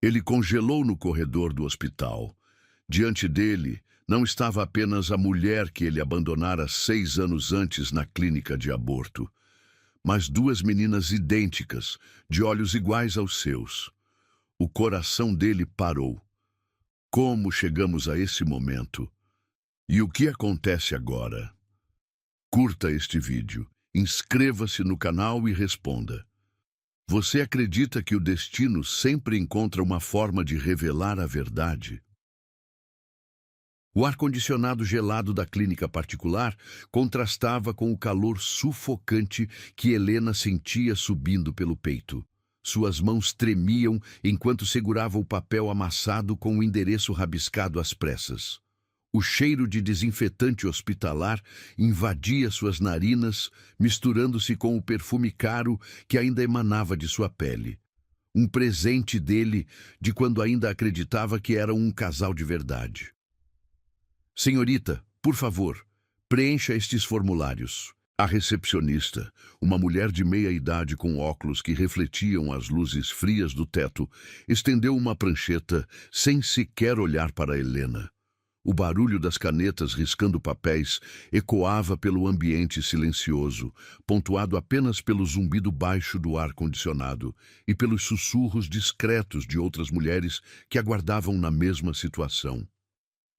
Ele congelou no corredor do hospital. Diante dele, não estava apenas a mulher que ele abandonara 6 anos antes na clínica de aborto, mas duas meninas idênticas, de olhos iguais aos seus. O coração dele parou. Como chegamos a esse momento? E o que acontece agora? Curta este vídeo, inscreva-se no canal e responda. Você acredita que o destino sempre encontra uma forma de revelar a verdade? O ar-condicionado gelado da clínica particular contrastava com o calor sufocante que Helena sentia subindo pelo peito. Suas mãos tremiam enquanto segurava o papel amassado com o endereço rabiscado às pressas. O cheiro de desinfetante hospitalar invadia suas narinas, misturando-se com o perfume caro que ainda emanava de sua pele. Um presente dele, de quando ainda acreditava que eram um casal de verdade. Senhorita, por favor, preencha estes formulários. A recepcionista, uma mulher de meia idade com óculos que refletiam as luzes frias do teto, estendeu uma prancheta sem sequer olhar para Helena. O barulho das canetas riscando papéis ecoava pelo ambiente silencioso, pontuado apenas pelo zumbido baixo do ar-condicionado e pelos sussurros discretos de outras mulheres que aguardavam na mesma situação.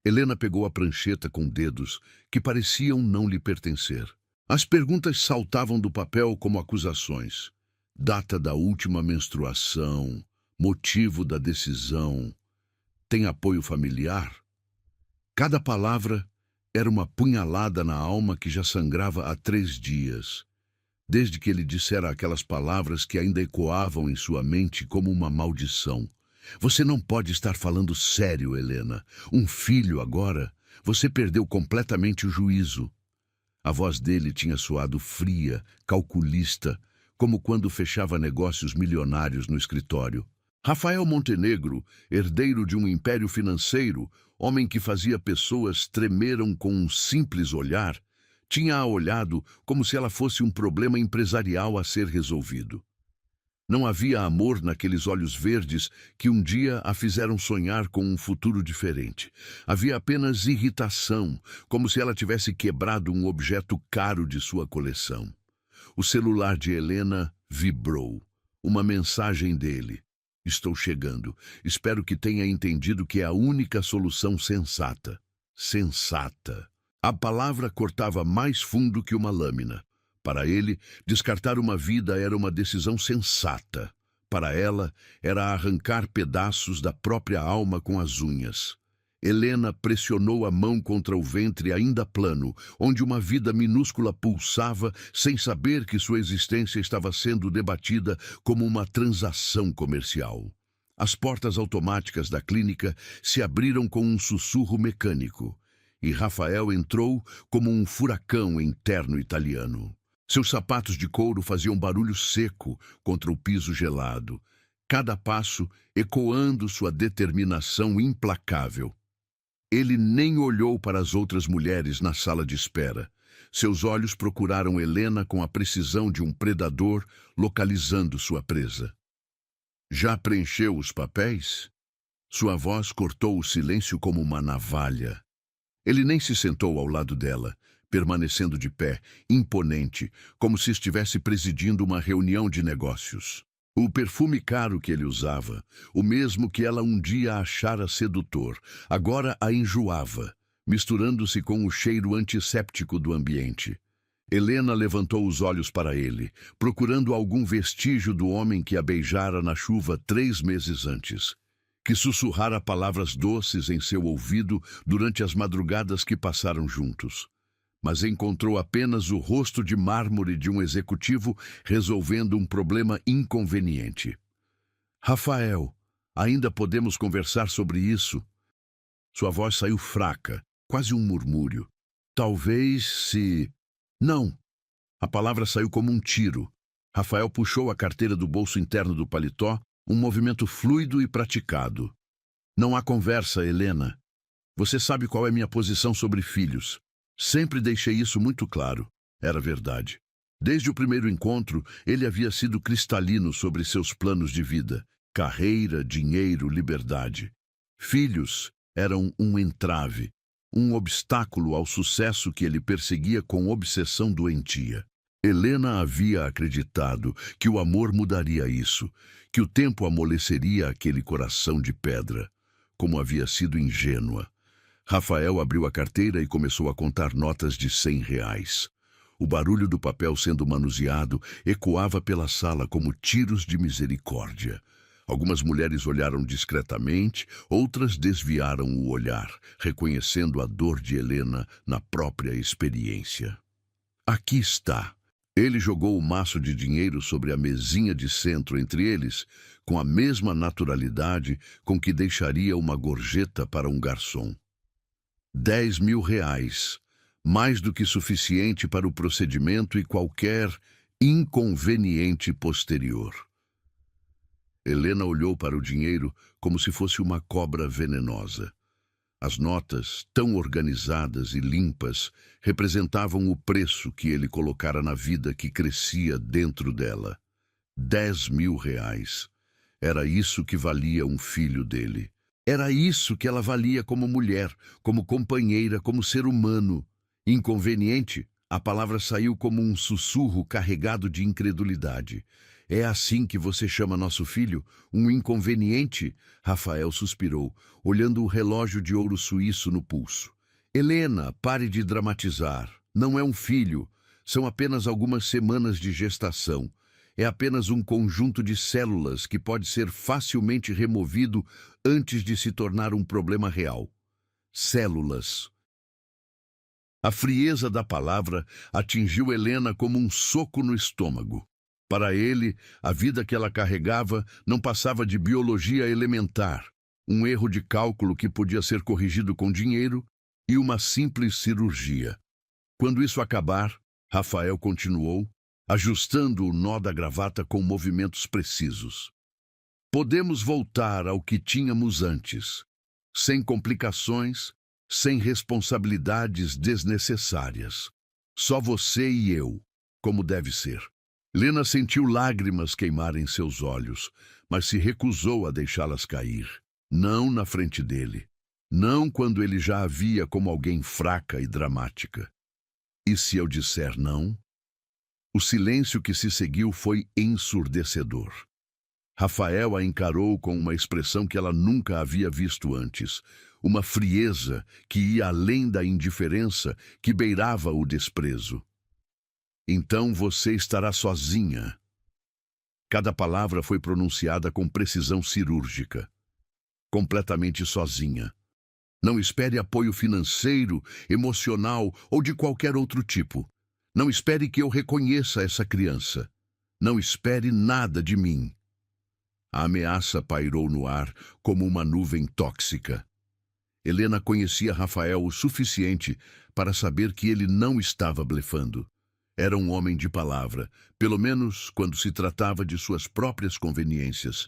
Helena pegou a prancheta com dedos que pareciam não lhe pertencer. As perguntas saltavam do papel como acusações. Data da última menstruação, motivo da decisão, tem apoio familiar? Cada palavra era uma punhalada na alma que já sangrava há 3 dias, desde que ele dissera aquelas palavras que ainda ecoavam em sua mente como uma maldição. Você não pode estar falando sério, Helena. Um filho agora? Você perdeu completamente o juízo. A voz dele tinha soado fria, calculista, como quando fechava negócios milionários no escritório. Rafael Montenegro, herdeiro de um império financeiro, homem que fazia pessoas tremeram com um simples olhar, tinha-a olhado como se ela fosse um problema empresarial a ser resolvido. Não havia amor naqueles olhos verdes que um dia a fizeram sonhar com um futuro diferente. Havia apenas irritação, como se ela tivesse quebrado um objeto caro de sua coleção. O celular de Helena vibrou. Uma mensagem dele. Estou chegando. Espero que tenha entendido que é a única solução sensata. Sensata. A palavra cortava mais fundo que uma lâmina. Para ele, descartar uma vida era uma decisão sensata. Para ela, era arrancar pedaços da própria alma com as unhas. Helena pressionou a mão contra o ventre ainda plano, onde uma vida minúscula pulsava, sem saber que sua existência estava sendo debatida como uma transação comercial. As portas automáticas da clínica se abriram com um sussurro mecânico, e Rafael entrou como um furacão em terno italiano. Seus sapatos de couro faziam barulho seco contra o piso gelado, cada passo ecoando sua determinação implacável. Ele nem olhou para as outras mulheres na sala de espera. Seus olhos procuraram Helena com a precisão de um predador localizando sua presa. Já preencheu os papéis? Sua voz cortou o silêncio como uma navalha. Ele nem se sentou ao lado dela, permanecendo de pé, imponente, como se estivesse presidindo uma reunião de negócios. O perfume caro que ele usava, o mesmo que ela um dia achara sedutor, agora a enjoava, misturando-se com o cheiro antisséptico do ambiente. Helena levantou os olhos para ele, procurando algum vestígio do homem que a beijara na chuva 3 meses antes, que sussurrara palavras doces em seu ouvido durante as madrugadas que passaram juntos. Mas encontrou apenas o rosto de mármore de um executivo resolvendo um problema inconveniente. Rafael, ainda podemos conversar sobre isso? Sua voz saiu fraca, quase um murmúrio. Talvez se... Não! A palavra saiu como um tiro. Rafael puxou a carteira do bolso interno do paletó, um movimento fluido e praticado. Não há conversa, Helena. Você sabe qual é minha posição sobre filhos. Sempre deixei isso muito claro. Era verdade. Desde o primeiro encontro, ele havia sido cristalino sobre seus planos de vida. carreira, dinheiro, liberdade. Filhos eram um entrave, um obstáculo ao sucesso que ele perseguia com obsessão doentia. Helena havia acreditado que o amor mudaria isso, que o tempo amoleceria aquele coração de pedra. Como havia sido ingênua. Rafael abriu a carteira e começou a contar notas de R$ 100. O barulho do papel sendo manuseado ecoava pela sala como tiros de misericórdia. Algumas mulheres olharam discretamente, outras desviaram o olhar, reconhecendo a dor de Helena na própria experiência. Aqui está. Ele jogou o maço de dinheiro sobre a mesinha de centro entre eles, com a mesma naturalidade com que deixaria uma gorjeta para um garçom. R$ 10.000, mais do que suficiente para o procedimento e qualquer inconveniente posterior. Helena olhou para o dinheiro como se fosse uma cobra venenosa. As notas, tão organizadas e limpas, representavam o preço que ele colocara na vida que crescia dentro dela. R$ 10.000. Era isso que valia um filho dele. Era isso que ela valia como mulher, como companheira, como ser humano. Inconveniente, a palavra saiu como um sussurro carregado de incredulidade. É assim que você chama nosso filho? Um inconveniente? Rafael suspirou, olhando o relógio de ouro suíço no pulso. Helena, pare de dramatizar. Não é um filho. São apenas algumas semanas de gestação. É apenas um conjunto de células que pode ser facilmente removido antes de se tornar um problema real. Células. A frieza da palavra atingiu Helena como um soco no estômago. Para ele, a vida que ela carregava não passava de biologia elementar, um erro de cálculo que podia ser corrigido com dinheiro e uma simples cirurgia. Quando isso acabar, Rafael continuou, ajustando o nó da gravata com movimentos precisos. Podemos voltar ao que tínhamos antes, sem complicações, sem responsabilidades desnecessárias. Só você e eu, como deve ser. Helena sentiu lágrimas queimarem seus olhos, mas se recusou a deixá-las cair. Não na frente dele. Não quando ele já a via como alguém fraca e dramática. E se eu disser não? O silêncio que se seguiu foi ensurdecedor. Rafael a encarou com uma expressão que ela nunca havia visto antes, uma frieza que ia além da indiferença, que beirava o desprezo. Então você estará sozinha. Cada palavra foi pronunciada com precisão cirúrgica. Completamente sozinha. Não espere apoio financeiro, emocional ou de qualquer outro tipo. Não espere que eu reconheça essa criança. Não espere nada de mim. A ameaça pairou no ar como uma nuvem tóxica. Helena conhecia Rafael o suficiente para saber que ele não estava blefando. Era um homem de palavra, pelo menos quando se tratava de suas próprias conveniências.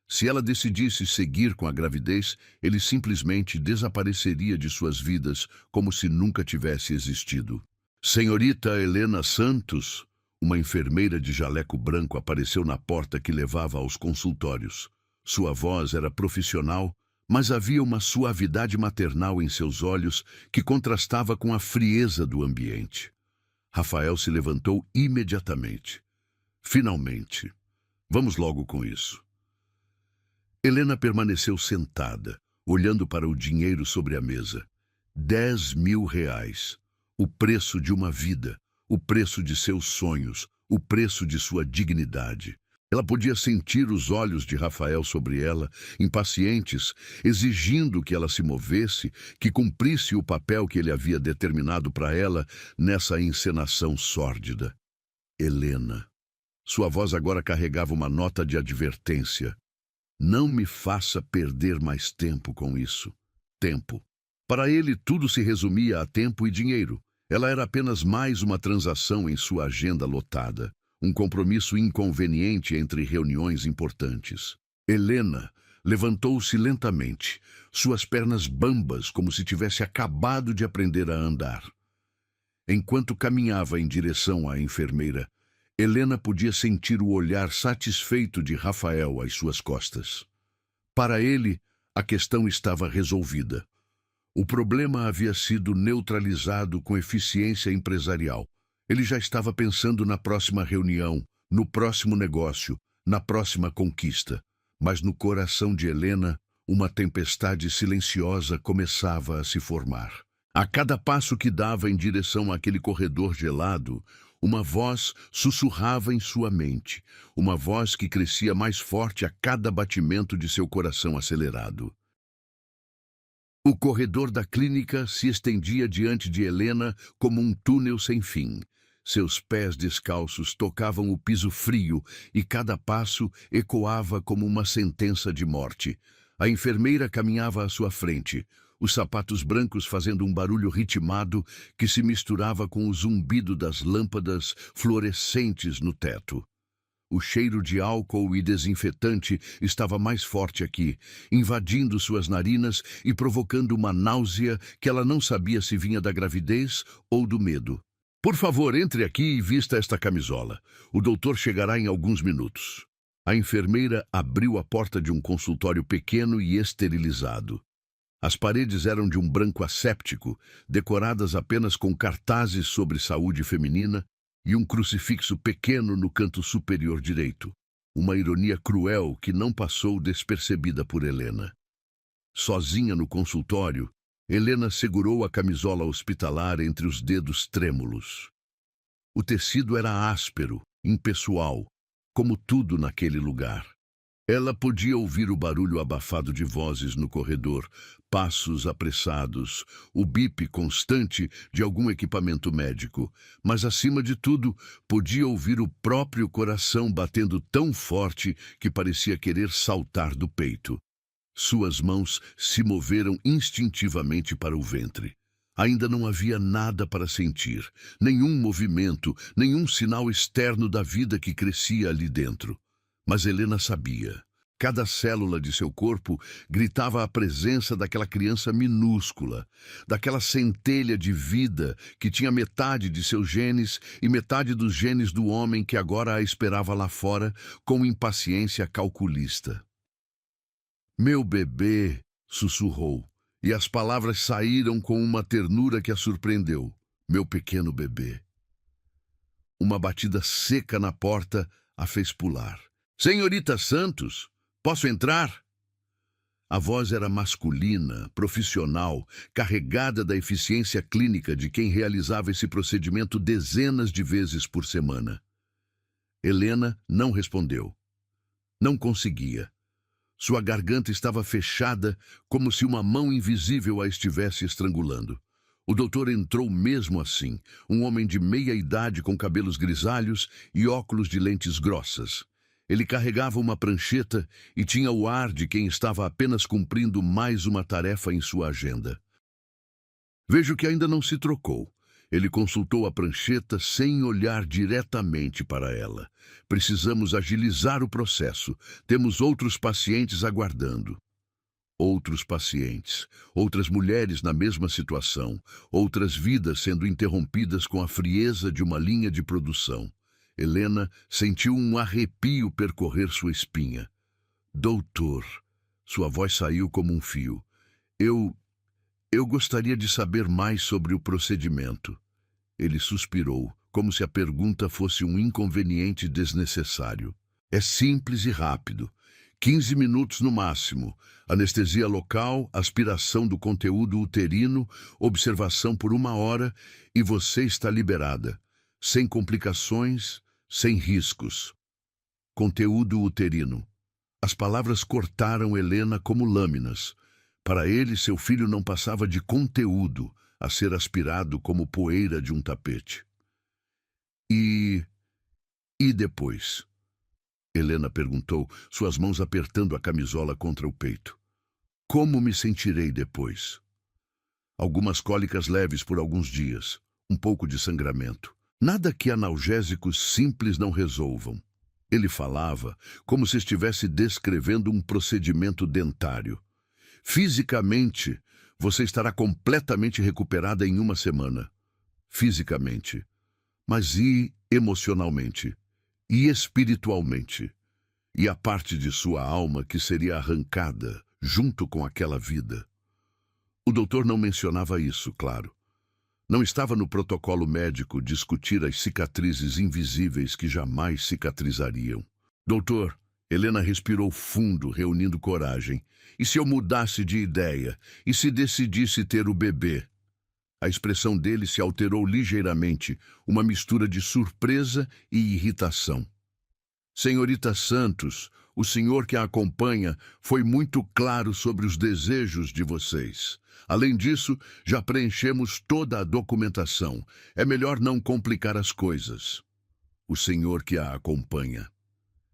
Se ela decidisse seguir com a gravidez, ele simplesmente desapareceria de suas vidas como se nunca tivesse existido. Senhorita Helena Santos, uma enfermeira de jaleco branco apareceu na porta que levava aos consultórios. Sua voz era profissional, mas havia uma suavidade maternal em seus olhos que contrastava com a frieza do ambiente. Rafael se levantou imediatamente. Finalmente. Vamos logo com isso. Helena permaneceu sentada, olhando para o dinheiro sobre a mesa. R$ 10.000. O preço de uma vida, o preço de seus sonhos, o preço de sua dignidade. Ela podia sentir os olhos de Rafael sobre ela, impacientes, exigindo que ela se movesse, que cumprisse o papel que ele havia determinado para ela nessa encenação sórdida. Helena. Sua voz agora carregava uma nota de advertência. Não me faça perder mais tempo com isso. Tempo. Para ele, tudo se resumia a tempo e dinheiro. Ela era apenas mais uma transação em sua agenda lotada. Um compromisso inconveniente entre reuniões importantes. Helena levantou-se lentamente, suas pernas bambas como se tivesse acabado de aprender a andar. Enquanto caminhava em direção à enfermeira, Helena podia sentir o olhar satisfeito de Rafael às suas costas. Para ele, a questão estava resolvida. O problema havia sido neutralizado com eficiência empresarial. Ele já estava pensando na próxima reunião, no próximo negócio, na próxima conquista. Mas no coração de Helena, uma tempestade silenciosa começava a se formar. A cada passo que dava em direção àquele corredor gelado, uma voz sussurrava em sua mente, uma voz que crescia mais forte a cada batimento de seu coração acelerado. O corredor da clínica se estendia diante de Helena como um túnel sem fim. Seus pés descalços tocavam o piso frio e cada passo ecoava como uma sentença de morte. A enfermeira caminhava à sua frente, os sapatos brancos fazendo um barulho ritmado que se misturava com o zumbido das lâmpadas fluorescentes no teto. O cheiro de álcool e desinfetante estava mais forte aqui, invadindo suas narinas e provocando uma náusea que ela não sabia se vinha da gravidez ou do medo. Por favor, entre aqui e vista esta camisola. O doutor chegará em alguns minutos. A enfermeira abriu a porta de um consultório pequeno e esterilizado. As paredes eram de um branco asséptico, decoradas apenas com cartazes sobre saúde feminina e um crucifixo pequeno no canto superior direito. Uma ironia cruel que não passou despercebida por Helena. Sozinha no consultório, Helena segurou a camisola hospitalar entre os dedos trêmulos. O tecido era áspero, impessoal, como tudo naquele lugar. Ela podia ouvir o barulho abafado de vozes no corredor, passos apressados, o bip constante de algum equipamento médico, mas, acima de tudo, podia ouvir o próprio coração batendo tão forte que parecia querer saltar do peito. Suas mãos se moveram instintivamente para o ventre. Ainda não havia nada para sentir, nenhum movimento, nenhum sinal externo da vida que crescia ali dentro. Mas Helena sabia. Cada célula de seu corpo gritava a presença daquela criança minúscula, daquela centelha de vida que tinha metade de seus genes e metade dos genes do homem que agora a esperava lá fora com impaciência calculista. "Meu bebê", sussurrou, e as palavras saíram com uma ternura que a surpreendeu. "Meu pequeno bebê." Uma batida seca na porta a fez pular. "Senhorita Santos, posso entrar?" A voz era masculina, profissional, carregada da eficiência clínica de quem realizava esse procedimento dezenas de vezes por semana. Helena não respondeu. Não conseguia. Sua garganta estava fechada, como se uma mão invisível a estivesse estrangulando. O doutor entrou mesmo assim, um homem de meia idade com cabelos grisalhos e óculos de lentes grossas. Ele carregava uma prancheta e tinha o ar de quem estava apenas cumprindo mais uma tarefa em sua agenda. "Vejo que ainda não se trocou." Ele consultou a prancheta sem olhar diretamente para ela. "Precisamos agilizar o processo. Temos outros pacientes aguardando." Outros pacientes, outras mulheres na mesma situação, outras vidas sendo interrompidas com a frieza de uma linha de produção. Helena sentiu um arrepio percorrer sua espinha. "Doutor", sua voz saiu como um fio. Eu gostaria de saber mais sobre o procedimento." Ele suspirou, como se a pergunta fosse um inconveniente desnecessário. "É simples e rápido. 15 minutos no máximo. Anestesia local, aspiração do conteúdo uterino, observação por 1 hora e você está liberada. Sem complicações, sem riscos." Conteúdo uterino. As palavras cortaram Helena como lâminas. Para ele, seu filho não passava de conteúdo a ser aspirado como poeira de um tapete. E depois?" Helena perguntou, suas mãos apertando a camisola contra o peito. "Como me sentirei depois?" "Algumas cólicas leves por alguns dias, um pouco de sangramento. Nada que analgésicos simples não resolvam." Ele falava como se estivesse descrevendo um procedimento dentário. "Fisicamente, você estará completamente recuperada em 1 semana." Fisicamente. Mas e emocionalmente? e espiritualmente, e a parte de sua alma que seria arrancada junto com aquela vida. O doutor não mencionava isso, claro. Não estava no protocolo médico discutir as cicatrizes invisíveis que jamais cicatrizariam. Doutor, Helena respirou fundo, reunindo coragem. E se eu mudasse de ideia? E se decidisse ter o bebê? A expressão dele se alterou ligeiramente, uma mistura de surpresa e irritação. Senhorita Santos, o senhor que a acompanha foi muito claro sobre os desejos de vocês. Além disso, já preenchemos toda a documentação. É melhor não complicar as coisas. O senhor que a acompanha.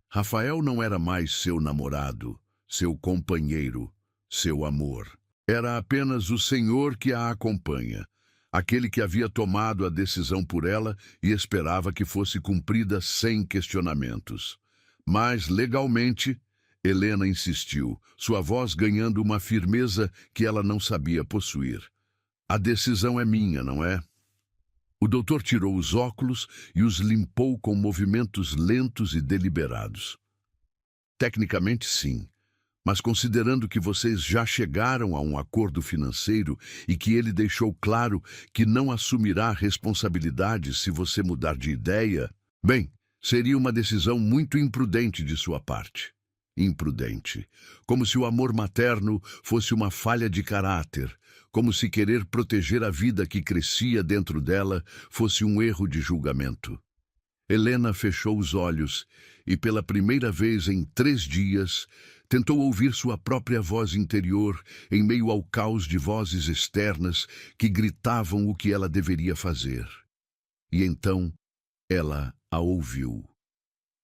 Rafael não era mais seu namorado, seu companheiro, seu amor. Era apenas o senhor que a acompanha, aquele que havia tomado a decisão por ela e esperava que fosse cumprida sem questionamentos. Mas, legalmente, Helena insistiu, sua voz ganhando uma firmeza que ela não sabia possuir. A decisão é minha, não é? O doutor tirou os óculos e os limpou com movimentos lentos e deliberados. Tecnicamente, sim. Mas considerando que vocês já chegaram a um acordo financeiro e que ele deixou claro que não assumirá responsabilidade se você mudar de ideia, bem, seria uma decisão muito imprudente de sua parte. Imprudente. Como se o amor materno fosse uma falha de caráter, como se querer proteger a vida que crescia dentro dela fosse um erro de julgamento. Helena fechou os olhos e, pela primeira vez em 3 dias, tentou ouvir sua própria voz interior em meio ao caos de vozes externas que gritavam o que ela deveria fazer. E então ela a ouviu.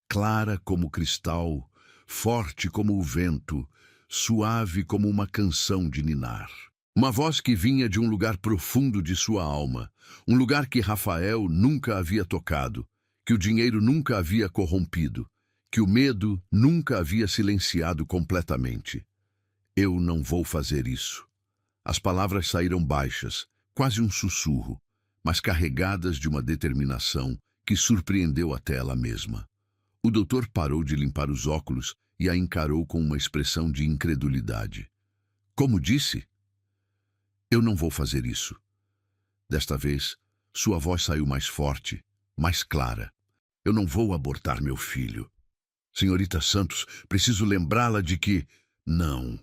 Clara como cristal, forte como o vento, suave como uma canção de ninar. Uma voz que vinha de um lugar profundo de sua alma, um lugar que Rafael nunca havia tocado, que o dinheiro nunca havia corrompido, que o medo nunca havia silenciado completamente. Eu não vou fazer isso. As palavras saíram baixas, quase um sussurro, mas carregadas de uma determinação que surpreendeu até ela mesma. O doutor parou de limpar os óculos e a encarou com uma expressão de incredulidade. Como disse? Eu não vou fazer isso. Desta vez, sua voz saiu mais forte, mais clara. Eu não vou abortar meu filho. Senhorita Santos, preciso lembrá-la de que... Não.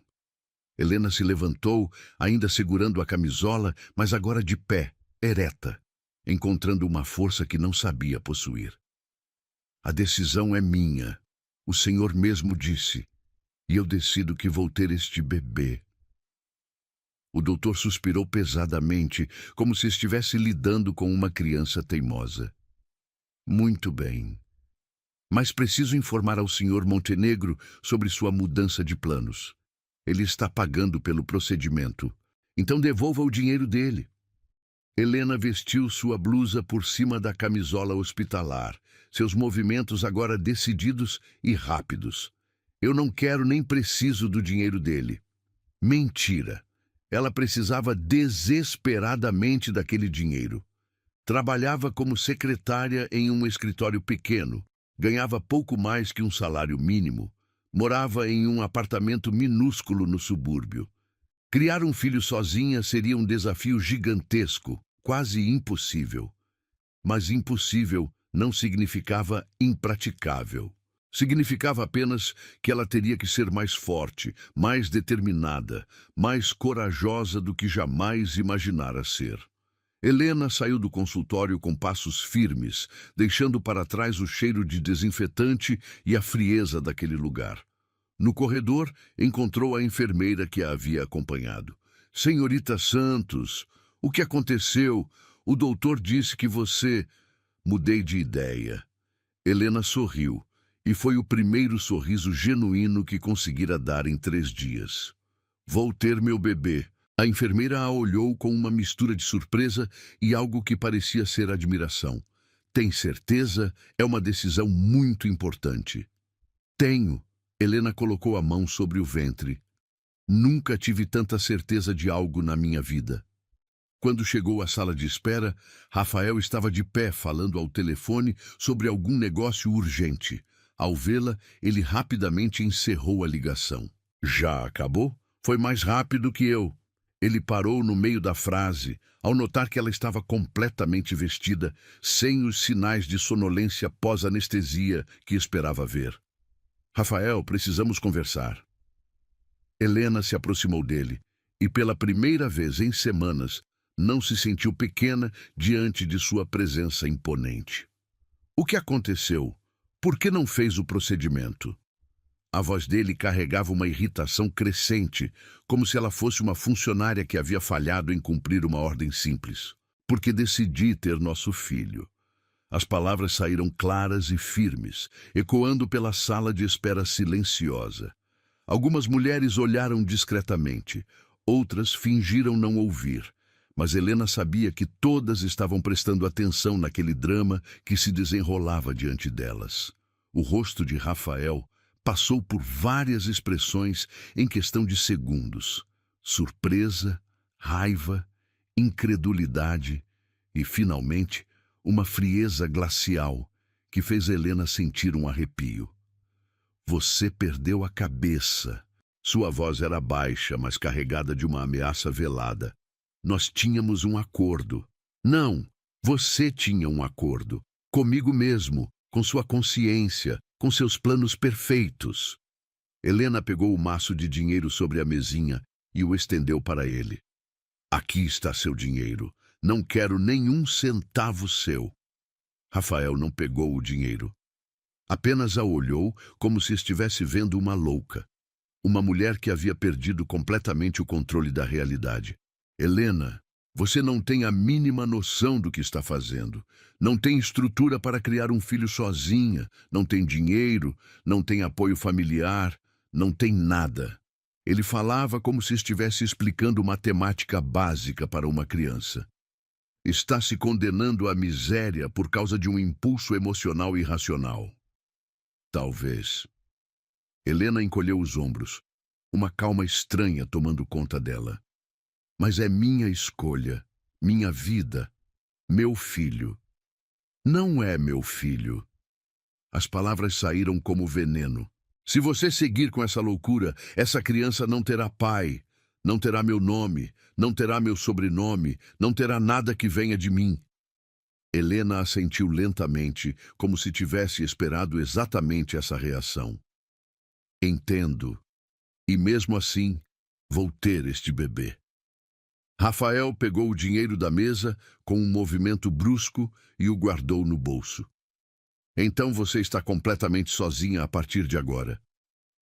Helena se levantou, ainda segurando a camisola, mas agora de pé, ereta, encontrando uma força que não sabia possuir. A decisão é minha. O senhor mesmo disse. E eu decido que vou ter este bebê. O doutor suspirou pesadamente, como se estivesse lidando com uma criança teimosa. Muito bem. Mas preciso informar ao senhor Montenegro sobre sua mudança de planos. Ele está pagando pelo procedimento. Então devolva o dinheiro dele. Helena vestiu sua blusa por cima da camisola hospitalar, seus movimentos agora decididos e rápidos. Eu não quero nem preciso do dinheiro dele. Mentira. Ela precisava desesperadamente daquele dinheiro. Trabalhava como secretária em um escritório pequeno, ganhava pouco mais que um salário mínimo, morava em um apartamento minúsculo no subúrbio. Criar um filho sozinha seria um desafio gigantesco, quase impossível. Mas impossível não significava impraticável. Significava apenas que ela teria que ser mais forte, mais determinada, mais corajosa do que jamais imaginara ser. Helena saiu do consultório com passos firmes, deixando para trás o cheiro de desinfetante e a frieza daquele lugar. No corredor, encontrou a enfermeira que a havia acompanhado. Senhorita Santos, o que aconteceu? O doutor disse que você... Mudei de ideia. Helena sorriu. E foi o primeiro sorriso genuíno que conseguira dar em 3 dias. Vou ter meu bebê. A enfermeira a olhou com uma mistura de surpresa e algo que parecia ser admiração. Tem certeza? É uma decisão muito importante. Tenho. Helena colocou a mão sobre o ventre. Nunca tive tanta certeza de algo na minha vida. Quando chegou à sala de espera, Rafael estava de pé falando ao telefone sobre algum negócio urgente. Ao vê-la, ele rapidamente encerrou a ligação. Já acabou? Foi mais rápido que eu. Ele parou no meio da frase, ao notar que ela estava completamente vestida, sem os sinais de sonolência pós-anestesia que esperava ver. Rafael, precisamos conversar. Helena se aproximou dele e, pela primeira vez em semanas, não se sentiu pequena diante de sua presença imponente. O que aconteceu? Por que não fez o procedimento? A voz dele carregava uma irritação crescente, como se ela fosse uma funcionária que havia falhado em cumprir uma ordem simples. Porque decidi ter nosso filho. As palavras saíram claras e firmes, ecoando pela sala de espera silenciosa. Algumas mulheres olharam discretamente, outras fingiram não ouvir, mas Helena sabia que todas estavam prestando atenção naquele drama que se desenrolava diante delas. O rosto de Rafael passou por várias expressões em questão de segundos: surpresa, raiva, incredulidade e, finalmente, uma frieza glacial que fez Helena sentir um arrepio. Você perdeu a cabeça. Sua voz era baixa, mas carregada de uma ameaça velada. Nós tínhamos um acordo. Não, você tinha um acordo. Comigo mesmo, com sua consciência, com seus planos perfeitos. Helena pegou o maço de dinheiro sobre a mesinha e o estendeu para ele. Aqui está seu dinheiro. Não quero nenhum centavo seu. Rafael não pegou o dinheiro. Apenas a olhou como se estivesse vendo uma louca. Uma mulher que havia perdido completamente o controle da realidade. Helena, você não tem a mínima noção do que está fazendo. Não tem estrutura para criar um filho sozinha. Não tem dinheiro, não tem apoio familiar, não tem nada. Ele falava como se estivesse explicando matemática básica para uma criança. Está se condenando à miséria por causa de um impulso emocional irracional. Talvez. Helena encolheu os ombros, uma calma estranha tomando conta dela. Mas é minha escolha, minha vida, meu filho. Não é meu filho. As palavras saíram como veneno. Se você seguir com essa loucura, essa criança não terá pai, não terá meu nome, não terá meu sobrenome, não terá nada que venha de mim. Helena assentiu lentamente, como se tivesse esperado exatamente essa reação. Entendo. E mesmo assim, vou ter este bebê. Rafael pegou o dinheiro da mesa com um movimento brusco e o guardou no bolso. Então você está completamente sozinha a partir de agora.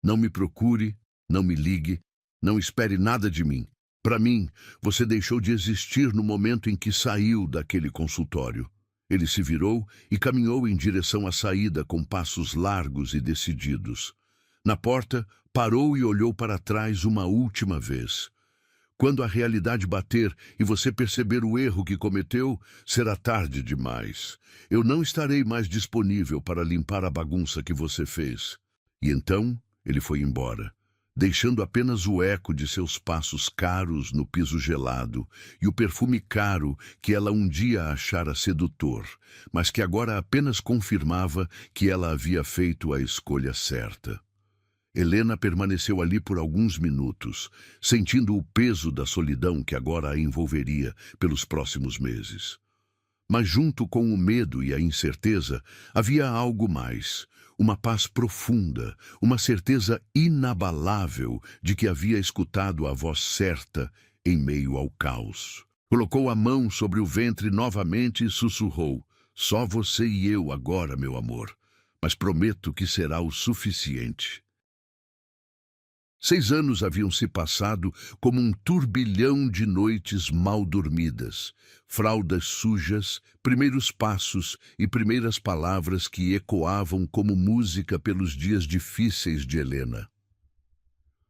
Não me procure, não me ligue, não espere nada de mim. Para mim, você deixou de existir no momento em que saiu daquele consultório. Ele se virou e caminhou em direção à saída com passos largos e decididos. Na porta, parou e olhou para trás uma última vez. Quando a realidade bater e você perceber o erro que cometeu, será tarde demais. Eu não estarei mais disponível para limpar a bagunça que você fez. E então, ele foi embora, deixando apenas o eco de seus passos caros no piso gelado e o perfume caro que ela um dia achara sedutor, mas que agora apenas confirmava que ela havia feito a escolha certa. Helena permaneceu ali por alguns minutos, sentindo o peso da solidão que agora a envolveria pelos próximos meses. Mas junto com o medo e a incerteza, havia algo mais, uma paz profunda, uma certeza inabalável de que havia escutado a voz certa em meio ao caos. Colocou a mão sobre o ventre novamente e sussurrou: "Só você e eu agora, meu amor, mas prometo que será o suficiente." 6 anos haviam se passado como um turbilhão de noites mal dormidas, fraldas sujas, primeiros passos e primeiras palavras que ecoavam como música pelos dias difíceis de Helena.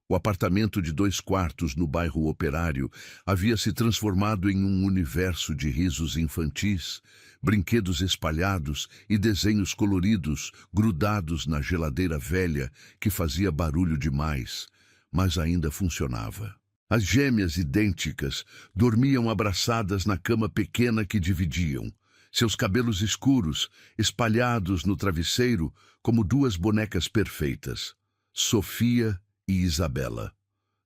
O apartamento de 2 quartos no bairro Operário havia se transformado em um universo de risos infantis, brinquedos espalhados e desenhos coloridos grudados na geladeira velha que fazia barulho demais, mas ainda funcionava. As gêmeas idênticas dormiam abraçadas na cama pequena que dividiam, seus cabelos escuros espalhados no travesseiro como duas bonecas perfeitas, Sofia e Isabela.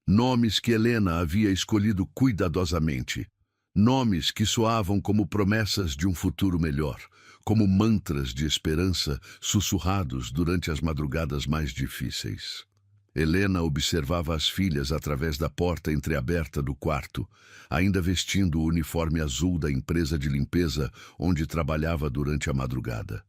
Nomes que Helena havia escolhido cuidadosamente. Nomes que soavam como promessas de um futuro melhor, como mantras de esperança sussurrados durante as madrugadas mais difíceis. Helena observava as filhas através da porta entreaberta do quarto, ainda vestindo o uniforme azul da empresa de limpeza onde trabalhava durante a madrugada.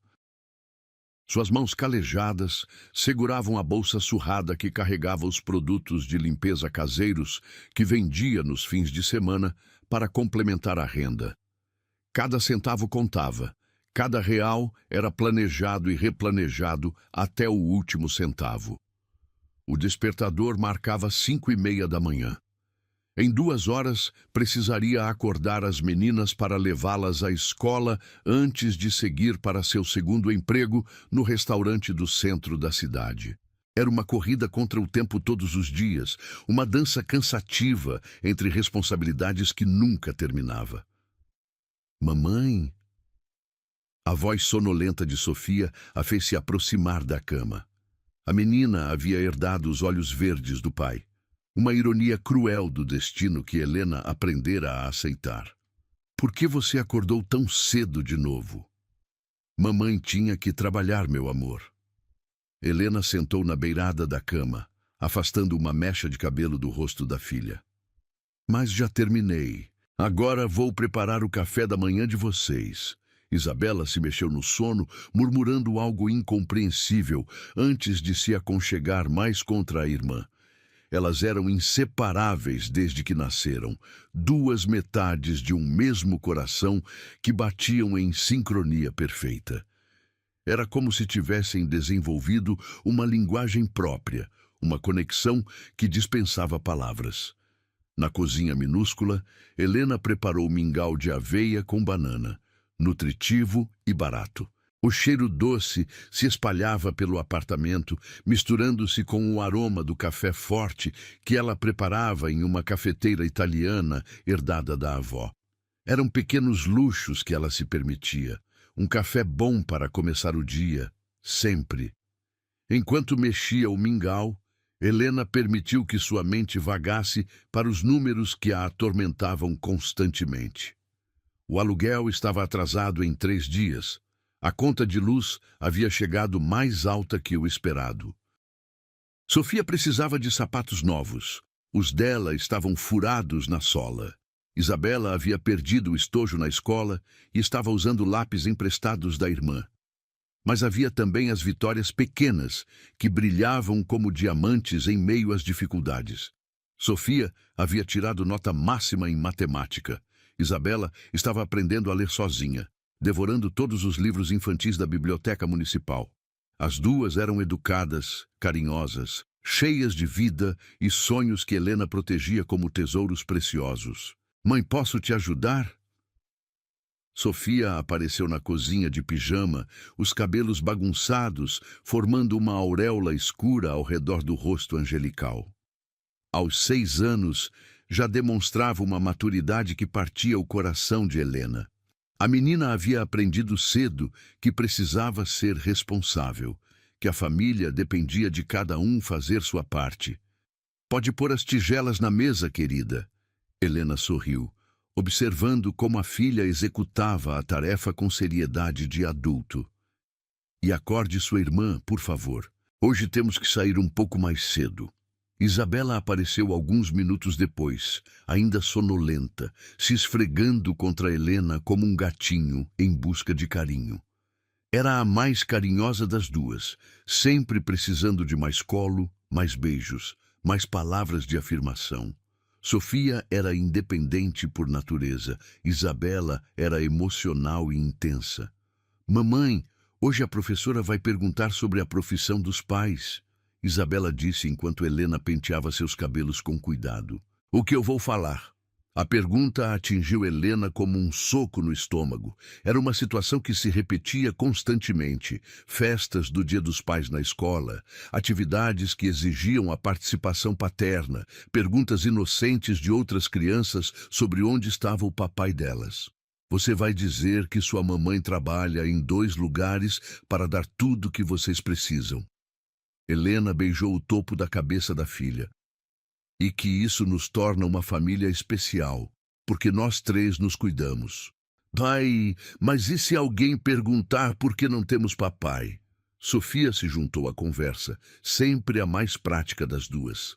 Suas mãos calejadas seguravam a bolsa surrada que carregava os produtos de limpeza caseiros que vendia nos fins de semana para complementar a renda. Cada centavo contava, cada real era planejado e replanejado até o último centavo. O despertador marcava 5:30 da manhã. Em 2 horas, precisaria acordar as meninas para levá-las à escola antes de seguir para seu segundo emprego no restaurante do centro da cidade. Era uma corrida contra o tempo todos os dias, uma dança cansativa entre responsabilidades que nunca terminava. Mamãe? A voz sonolenta de Sofia a fez se aproximar da cama. A menina havia herdado os olhos verdes do pai. Uma ironia cruel do destino que Helena aprendera a aceitar. Por que você acordou tão cedo de novo? Mamãe tinha que trabalhar, meu amor. Helena sentou na beirada da cama, afastando uma mecha de cabelo do rosto da filha. Mas já terminei. Agora vou preparar o café da manhã de vocês. Isabela se mexeu no sono, murmurando algo incompreensível antes de se aconchegar mais contra a irmã. Elas eram inseparáveis desde que nasceram, duas metades de um mesmo coração que batiam em sincronia perfeita. Era como se tivessem desenvolvido uma linguagem própria, uma conexão que dispensava palavras. Na cozinha minúscula, Helena preparou mingau de aveia com banana, nutritivo e barato. O cheiro doce se espalhava pelo apartamento, misturando-se com o aroma do café forte que ela preparava em uma cafeteira italiana herdada da avó. Eram pequenos luxos que ela se permitia. Um café bom para começar o dia, sempre. Enquanto mexia o mingau, Helena permitiu que sua mente vagasse para os números que a atormentavam constantemente. O aluguel estava atrasado em 3 dias. A conta de luz havia chegado mais alta que o esperado. Sofia precisava de sapatos novos. Os dela estavam furados na sola. Isabela havia perdido o estojo na escola e estava usando lápis emprestados da irmã. Mas havia também as vitórias pequenas, que brilhavam como diamantes em meio às dificuldades. Sofia havia tirado nota máxima em matemática. Isabela estava aprendendo a ler sozinha, devorando todos os livros infantis da biblioteca municipal. As duas eram educadas, carinhosas, cheias de vida e sonhos que Helena protegia como tesouros preciosos. Mãe, posso te ajudar? Sofia apareceu na cozinha de pijama, os cabelos bagunçados, formando uma auréola escura ao redor do rosto angelical. Aos 6 anos, já demonstrava uma maturidade que partia o coração de Helena. A menina havia aprendido cedo que precisava ser responsável, que a família dependia de cada um fazer sua parte. Pode pôr as tigelas na mesa, querida. Helena sorriu, observando como a filha executava a tarefa com seriedade de adulto. E acorde sua irmã, por favor. Hoje temos que sair um pouco mais cedo. Isabela apareceu alguns minutos depois, ainda sonolenta, se esfregando contra Helena como um gatinho em busca de carinho. Era a mais carinhosa das duas, sempre precisando de mais colo, mais beijos, mais palavras de afirmação. Sofia era independente por natureza, Isabela era emocional e intensa. Mamãe, hoje a professora vai perguntar sobre a profissão dos pais. Isabela disse enquanto Helena penteava seus cabelos com cuidado. O que eu vou falar? A pergunta atingiu Helena como um soco no estômago. Era uma situação que se repetia constantemente. Festas do Dia dos Pais na escola, atividades que exigiam a participação paterna, perguntas inocentes de outras crianças sobre onde estava o papai delas. Você vai dizer que sua mamãe trabalha em 2 lugares para dar tudo o que vocês precisam. Helena beijou o topo da cabeça da filha. E que isso nos torna uma família especial, porque nós 3 nos cuidamos. Pai, mas e se alguém perguntar por que não temos papai? Sofia se juntou à conversa, sempre a mais prática das duas.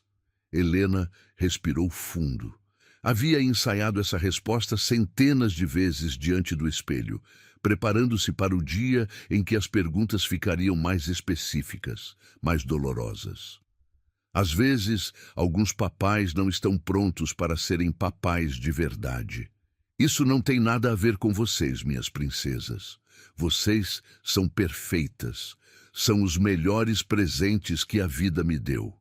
Helena respirou fundo. Havia ensaiado essa resposta centenas de vezes diante do espelho, preparando-se para o dia em que as perguntas ficariam mais específicas, mais dolorosas. Às vezes, alguns papais não estão prontos para serem papais de verdade. Isso não tem nada a ver com vocês, minhas princesas. Vocês são perfeitas. São os melhores presentes que a vida me deu.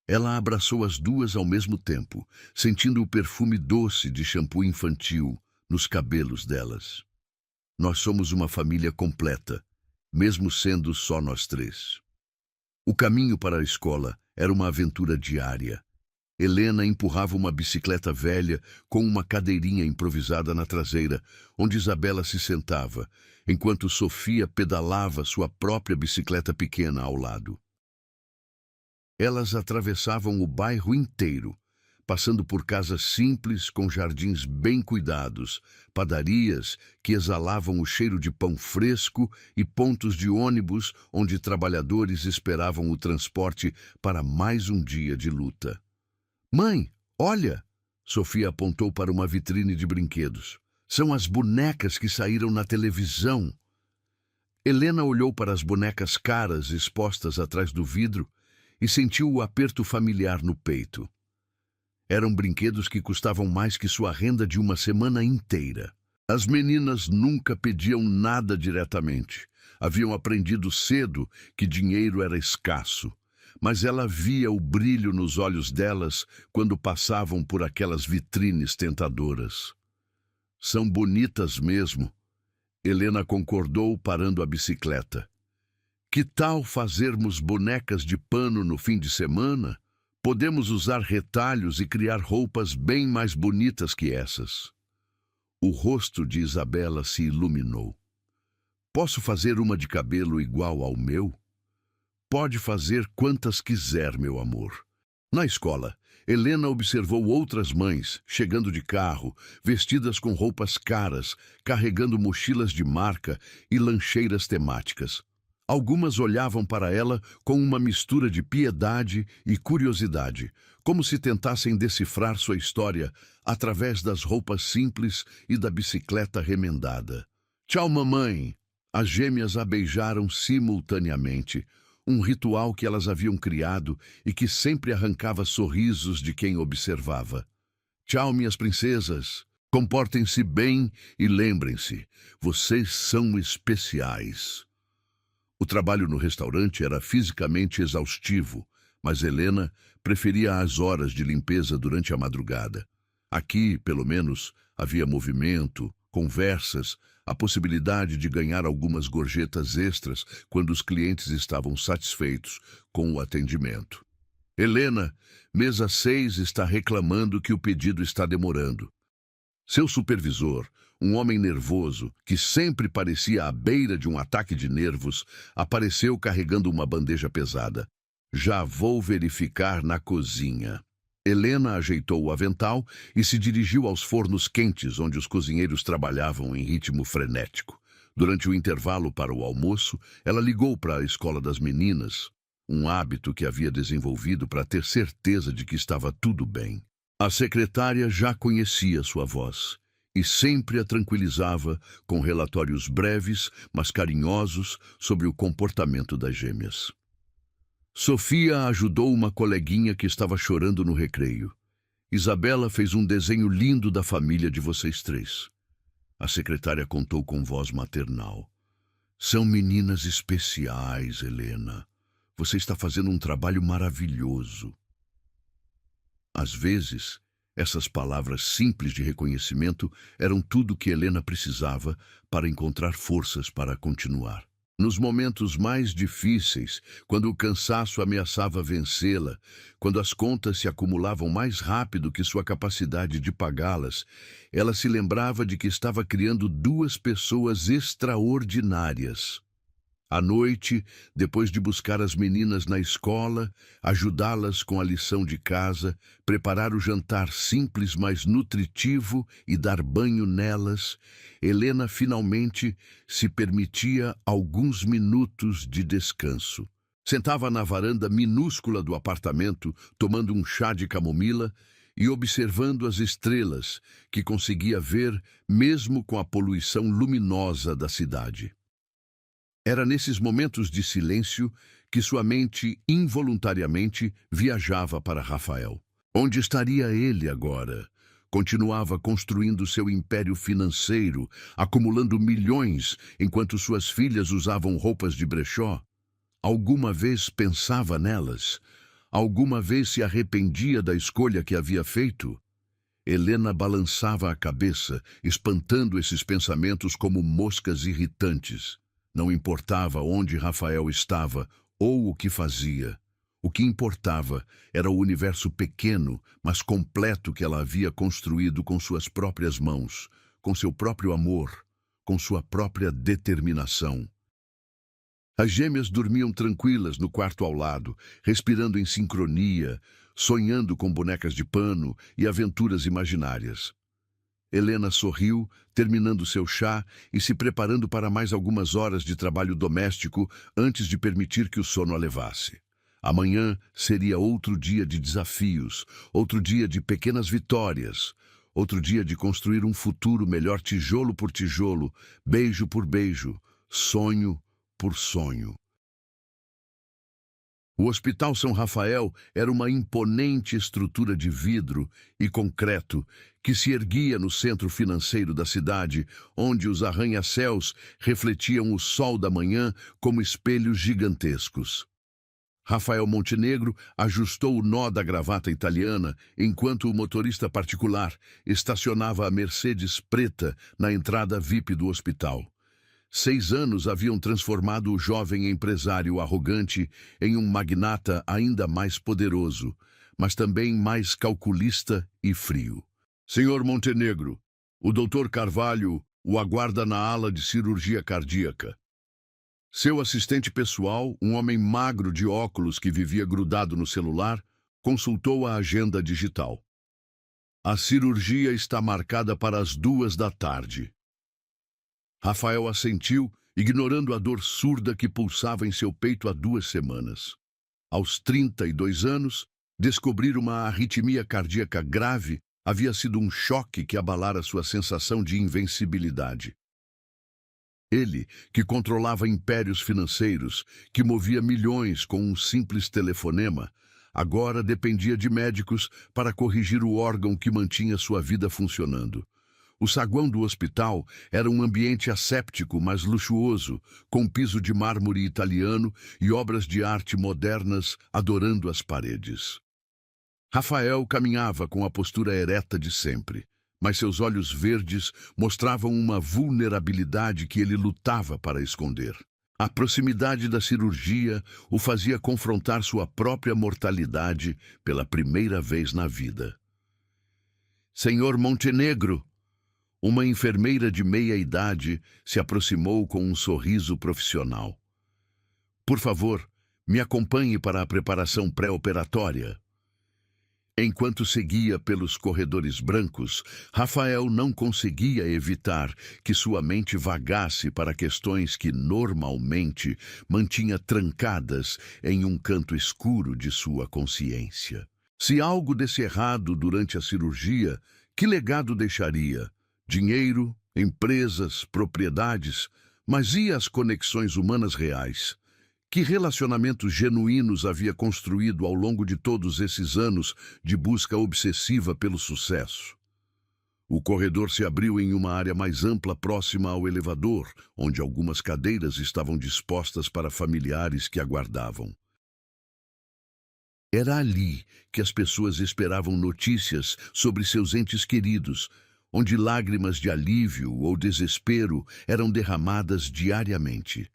Ela abraçou as duas ao mesmo tempo, sentindo o perfume doce de shampoo infantil nos cabelos delas. Nós somos uma família completa, mesmo sendo só nós 3. O caminho para a escola era uma aventura diária. Helena empurrava uma bicicleta velha com uma cadeirinha improvisada na traseira, onde Isabela se sentava, enquanto Sofia pedalava sua própria bicicleta pequena ao lado. Elas atravessavam o bairro inteiro, passando por casas simples com jardins bem cuidados, padarias que exalavam o cheiro de pão fresco e pontos de ônibus onde trabalhadores esperavam o transporte para mais um dia de luta. Mãe, olha! Sofia apontou para uma vitrine de brinquedos. São as bonecas que saíram na televisão. Helena olhou para as bonecas caras expostas atrás do vidro e sentiu o aperto familiar no peito. Eram brinquedos que custavam mais que sua renda de uma semana inteira. As meninas nunca pediam nada diretamente. Haviam aprendido cedo que dinheiro era escasso. Mas ela via o brilho nos olhos delas quando passavam por aquelas vitrines tentadoras. São bonitas mesmo. Helena concordou, parando a bicicleta. Que tal fazermos bonecas de pano no fim de semana? Podemos usar retalhos e criar roupas bem mais bonitas que essas. O rosto de Isabela se iluminou. Posso fazer uma de cabelo igual ao meu? Pode fazer quantas quiser, meu amor. Na escola, Helena observou outras mães chegando de carro, vestidas com roupas caras, carregando mochilas de marca e lancheiras temáticas. Algumas olhavam para ela com uma mistura de piedade e curiosidade, como se tentassem decifrar sua história através das roupas simples e da bicicleta remendada. Tchau, mamãe! As gêmeas a beijaram simultaneamente, um ritual que elas haviam criado e que sempre arrancava sorrisos de quem observava. Tchau, minhas princesas! Comportem-se bem e lembrem-se, vocês são especiais. O trabalho no restaurante era fisicamente exaustivo, mas Helena preferia as horas de limpeza durante a madrugada. Aqui, pelo menos, havia movimento, conversas, a possibilidade de ganhar algumas gorjetas extras quando os clientes estavam satisfeitos com o atendimento. Helena, mesa 6, está reclamando que o pedido está demorando. Seu supervisor, um homem nervoso, que sempre parecia à beira de um ataque de nervos, apareceu carregando uma bandeja pesada. Já vou verificar na cozinha. Helena ajeitou o avental e se dirigiu aos fornos quentes onde os cozinheiros trabalhavam em ritmo frenético. Durante o intervalo para o almoço, ela ligou para a escola das meninas, um hábito que havia desenvolvido para ter certeza de que estava tudo bem. A secretária já conhecia sua voz e sempre a tranquilizava com relatórios breves, mas carinhosos sobre o comportamento das gêmeas. Sofia ajudou uma coleguinha que estava chorando no recreio. Isabela fez um desenho lindo da família de vocês 3. A secretária contou com voz maternal. São meninas especiais, Helena. Você está fazendo um trabalho maravilhoso. Às vezes, Essas palavras simples de reconhecimento eram tudo que Helena precisava para encontrar forças para continuar. Nos momentos mais difíceis, quando o cansaço ameaçava vencê-la, quando as contas se acumulavam mais rápido que sua capacidade de pagá-las, ela se lembrava de que estava criando duas pessoas extraordinárias. À noite, depois de buscar as meninas na escola, ajudá-las com a lição de casa, preparar o jantar simples mas nutritivo e dar banho nelas, Helena finalmente se permitia alguns minutos de descanso. Sentava na varanda minúscula do apartamento, tomando um chá de camomila e observando as estrelas que conseguia ver mesmo com a poluição luminosa da cidade. Era nesses momentos de silêncio que sua mente involuntariamente viajava para Rafael. Onde estaria ele agora? Continuava construindo seu império financeiro, acumulando milhões enquanto suas filhas usavam roupas de brechó? Alguma vez pensava nelas? Alguma vez se arrependia da escolha que havia feito? Helena balançava a cabeça, espantando esses pensamentos como moscas irritantes. Não importava onde Rafael estava ou o que fazia. O que importava era o universo pequeno, mas completo que ela havia construído com suas próprias mãos, com seu próprio amor, com sua própria determinação. As gêmeas dormiam tranquilas no quarto ao lado, respirando em sincronia, sonhando com bonecas de pano e aventuras imaginárias. Helena sorriu, terminando seu chá e se preparando para mais algumas horas de trabalho doméstico antes de permitir que o sono a levasse. Amanhã seria outro dia de desafios, outro dia de pequenas vitórias, outro dia de construir um futuro melhor tijolo por tijolo, beijo por beijo, sonho por sonho. O Hospital São Rafael era uma imponente estrutura de vidro e concreto que se erguia no centro financeiro da cidade, onde os arranha-céus refletiam o sol da manhã como espelhos gigantescos. Rafael Montenegro ajustou o nó da gravata italiana enquanto o motorista particular estacionava a Mercedes preta na entrada VIP do hospital. 6 anos haviam transformado o jovem empresário arrogante em um magnata ainda mais poderoso, mas também mais calculista e frio. Senhor Montenegro, o Dr. Carvalho o aguarda na ala de cirurgia cardíaca. Seu assistente pessoal, um homem magro de óculos que vivia grudado no celular, consultou a agenda digital. A cirurgia está marcada para as 2 da tarde. Rafael assentiu, ignorando a dor surda que pulsava em seu peito há 2 semanas. Aos 32 anos, descobrir uma arritmia cardíaca grave havia sido um choque que abalara sua sensação de invencibilidade. Ele, que controlava impérios financeiros, que movia milhões com um simples telefonema, agora dependia de médicos para corrigir o órgão que mantinha sua vida funcionando. O saguão do hospital era um ambiente asséptico, mas luxuoso, com piso de mármore italiano e obras de arte modernas adorando as paredes. Rafael caminhava com a postura ereta de sempre, mas seus olhos verdes mostravam uma vulnerabilidade que ele lutava para esconder. A proximidade da cirurgia o fazia confrontar sua própria mortalidade pela primeira vez na vida. Senhor Montenegro! Uma enfermeira de meia-idade se aproximou com um sorriso profissional. Por favor, me acompanhe para a preparação pré-operatória. Enquanto seguia pelos corredores brancos, Rafael não conseguia evitar que sua mente vagasse para questões que normalmente mantinha trancadas em um canto escuro de sua consciência. Se algo desse errado durante a cirurgia, que legado deixaria? Dinheiro, empresas, propriedades, mas e as conexões humanas reais? Que relacionamentos genuínos havia construído ao longo de todos esses anos de busca obsessiva pelo sucesso? O corredor se abriu em uma área mais ampla próxima ao elevador, onde algumas cadeiras estavam dispostas para familiares que aguardavam. Era ali que as pessoas esperavam notícias sobre seus entes queridos, onde lágrimas de alívio ou desespero eram derramadas diariamente.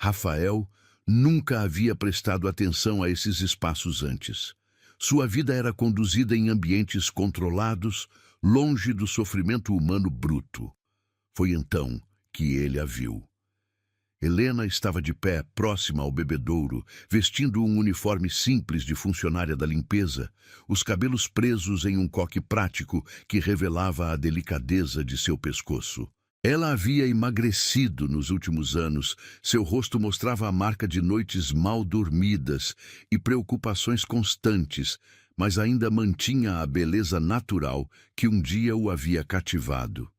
Rafael nunca havia prestado atenção a esses espaços antes. Sua vida era conduzida em ambientes controlados, longe do sofrimento humano bruto. Foi então que ele a viu. Helena estava de pé, próxima ao bebedouro, vestindo um uniforme simples de funcionária da limpeza, os cabelos presos em um coque prático que revelava a delicadeza de seu pescoço. Ela havia emagrecido nos últimos anos, seu rosto mostrava a marca de noites mal dormidas e preocupações constantes, mas ainda mantinha a beleza natural que um dia o havia cativado.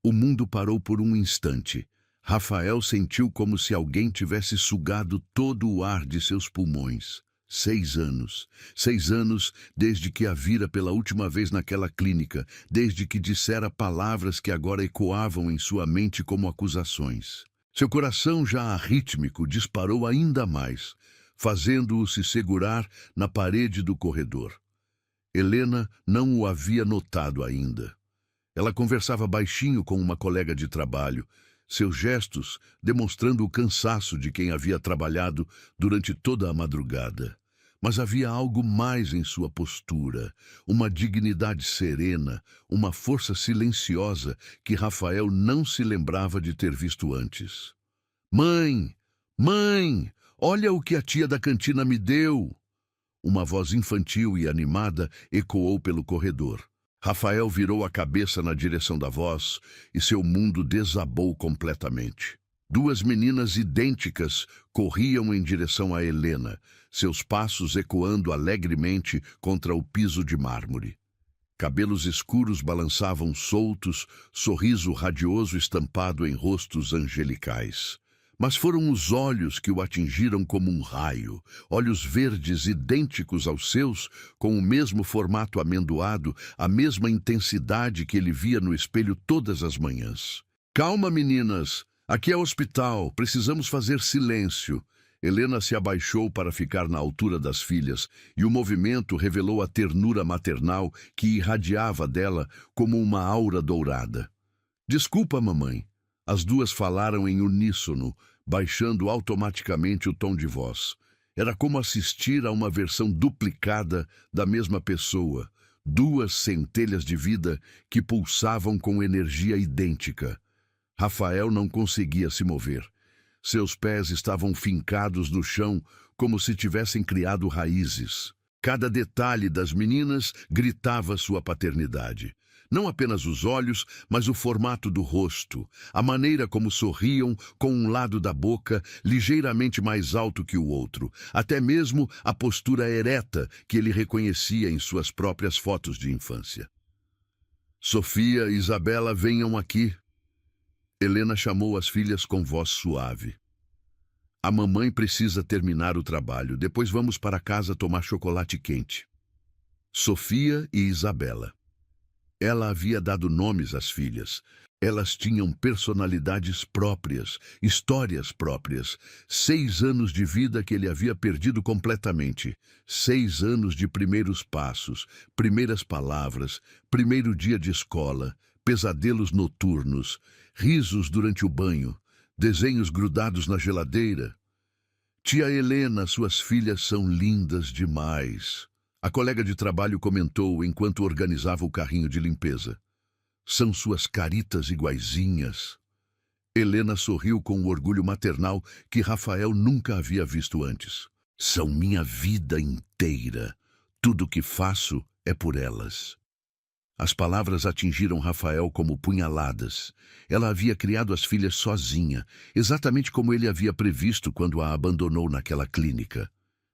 O mundo parou por um instante. Rafael sentiu como se alguém tivesse sugado todo o ar de seus pulmões. 6 anos. 6 anos desde que a vira pela última vez naquela clínica, desde que dissera palavras que agora ecoavam em sua mente como acusações. Seu coração já arrítmico disparou ainda mais, fazendo-o se segurar na parede do corredor. Helena não o havia notado ainda. Ela conversava baixinho com uma colega de trabalho, seus gestos demonstrando o cansaço de quem havia trabalhado durante toda a madrugada. Mas havia algo mais em sua postura, uma dignidade serena, uma força silenciosa que Rafael não se lembrava de ter visto antes. "Mãe! Mãe! Olha o que a tia da cantina me deu!" Uma voz infantil e animada ecoou pelo corredor. Rafael virou a cabeça na direção da voz e seu mundo desabou completamente. 2 meninas idênticas corriam em direção a Helena, seus passos ecoando alegremente contra o piso de mármore. Cabelos escuros balançavam soltos, sorriso radioso estampado em rostos angelicais. Mas foram os olhos que o atingiram como um raio, olhos verdes idênticos aos seus, com o mesmo formato amendoado, a mesma intensidade que ele via no espelho todas as manhãs. "Calma, meninas! Aqui é o hospital, precisamos fazer silêncio." Helena se abaixou para ficar na altura das filhas, e o movimento revelou a ternura maternal que irradiava dela como uma aura dourada. "Desculpa, mamãe." As duas falaram em uníssono, baixando automaticamente o tom de voz. Era como assistir a uma versão duplicada da mesma pessoa, 2 centelhas de vida que pulsavam com energia idêntica. Rafael não conseguia se mover. Seus pés estavam fincados no chão como se tivessem criado raízes. Cada detalhe das meninas gritava sua paternidade. Não apenas os olhos, mas o formato do rosto, a maneira como sorriam com um lado da boca ligeiramente mais alto que o outro, até mesmo a postura ereta que ele reconhecia em suas próprias fotos de infância. "Sofia e Isabela, venham aqui." Helena chamou as filhas com voz suave. "A mamãe precisa terminar o trabalho, depois vamos para casa tomar chocolate quente." Sofia e Isabela. Ela havia dado nomes às filhas. Elas tinham personalidades próprias, histórias próprias. 6 anos de vida que ele havia perdido completamente. 6 anos de primeiros passos, primeiras palavras, primeiro dia de escola, pesadelos noturnos, risos durante o banho, desenhos grudados na geladeira. "Tia Helena, suas filhas são lindas demais." A colega de trabalho comentou enquanto organizava o carrinho de limpeza. "São suas caritas iguaizinhas." Helena sorriu com o orgulho maternal que Rafael nunca havia visto antes. "São minha vida inteira. Tudo o que faço é por elas." As palavras atingiram Rafael como punhaladas. Ela havia criado as filhas sozinha, exatamente como ele havia previsto quando a abandonou naquela clínica.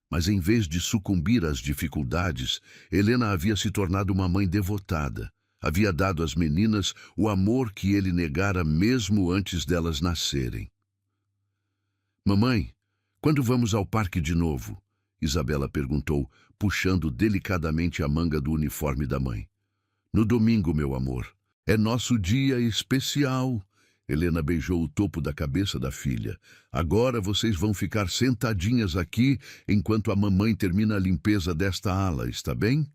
Mas em vez de sucumbir às dificuldades, Helena havia se tornado uma mãe devotada. Havia dado às meninas o amor que ele negara mesmo antes delas nascerem. "Mamãe, quando vamos ao parque de novo?" Isabela perguntou, puxando delicadamente a manga do uniforme da mãe. "No domingo, meu amor. É nosso dia especial." Helena beijou o topo da cabeça da filha. Agora vocês vão ficar sentadinhas aqui enquanto a mamãe termina a limpeza desta ala, está bem?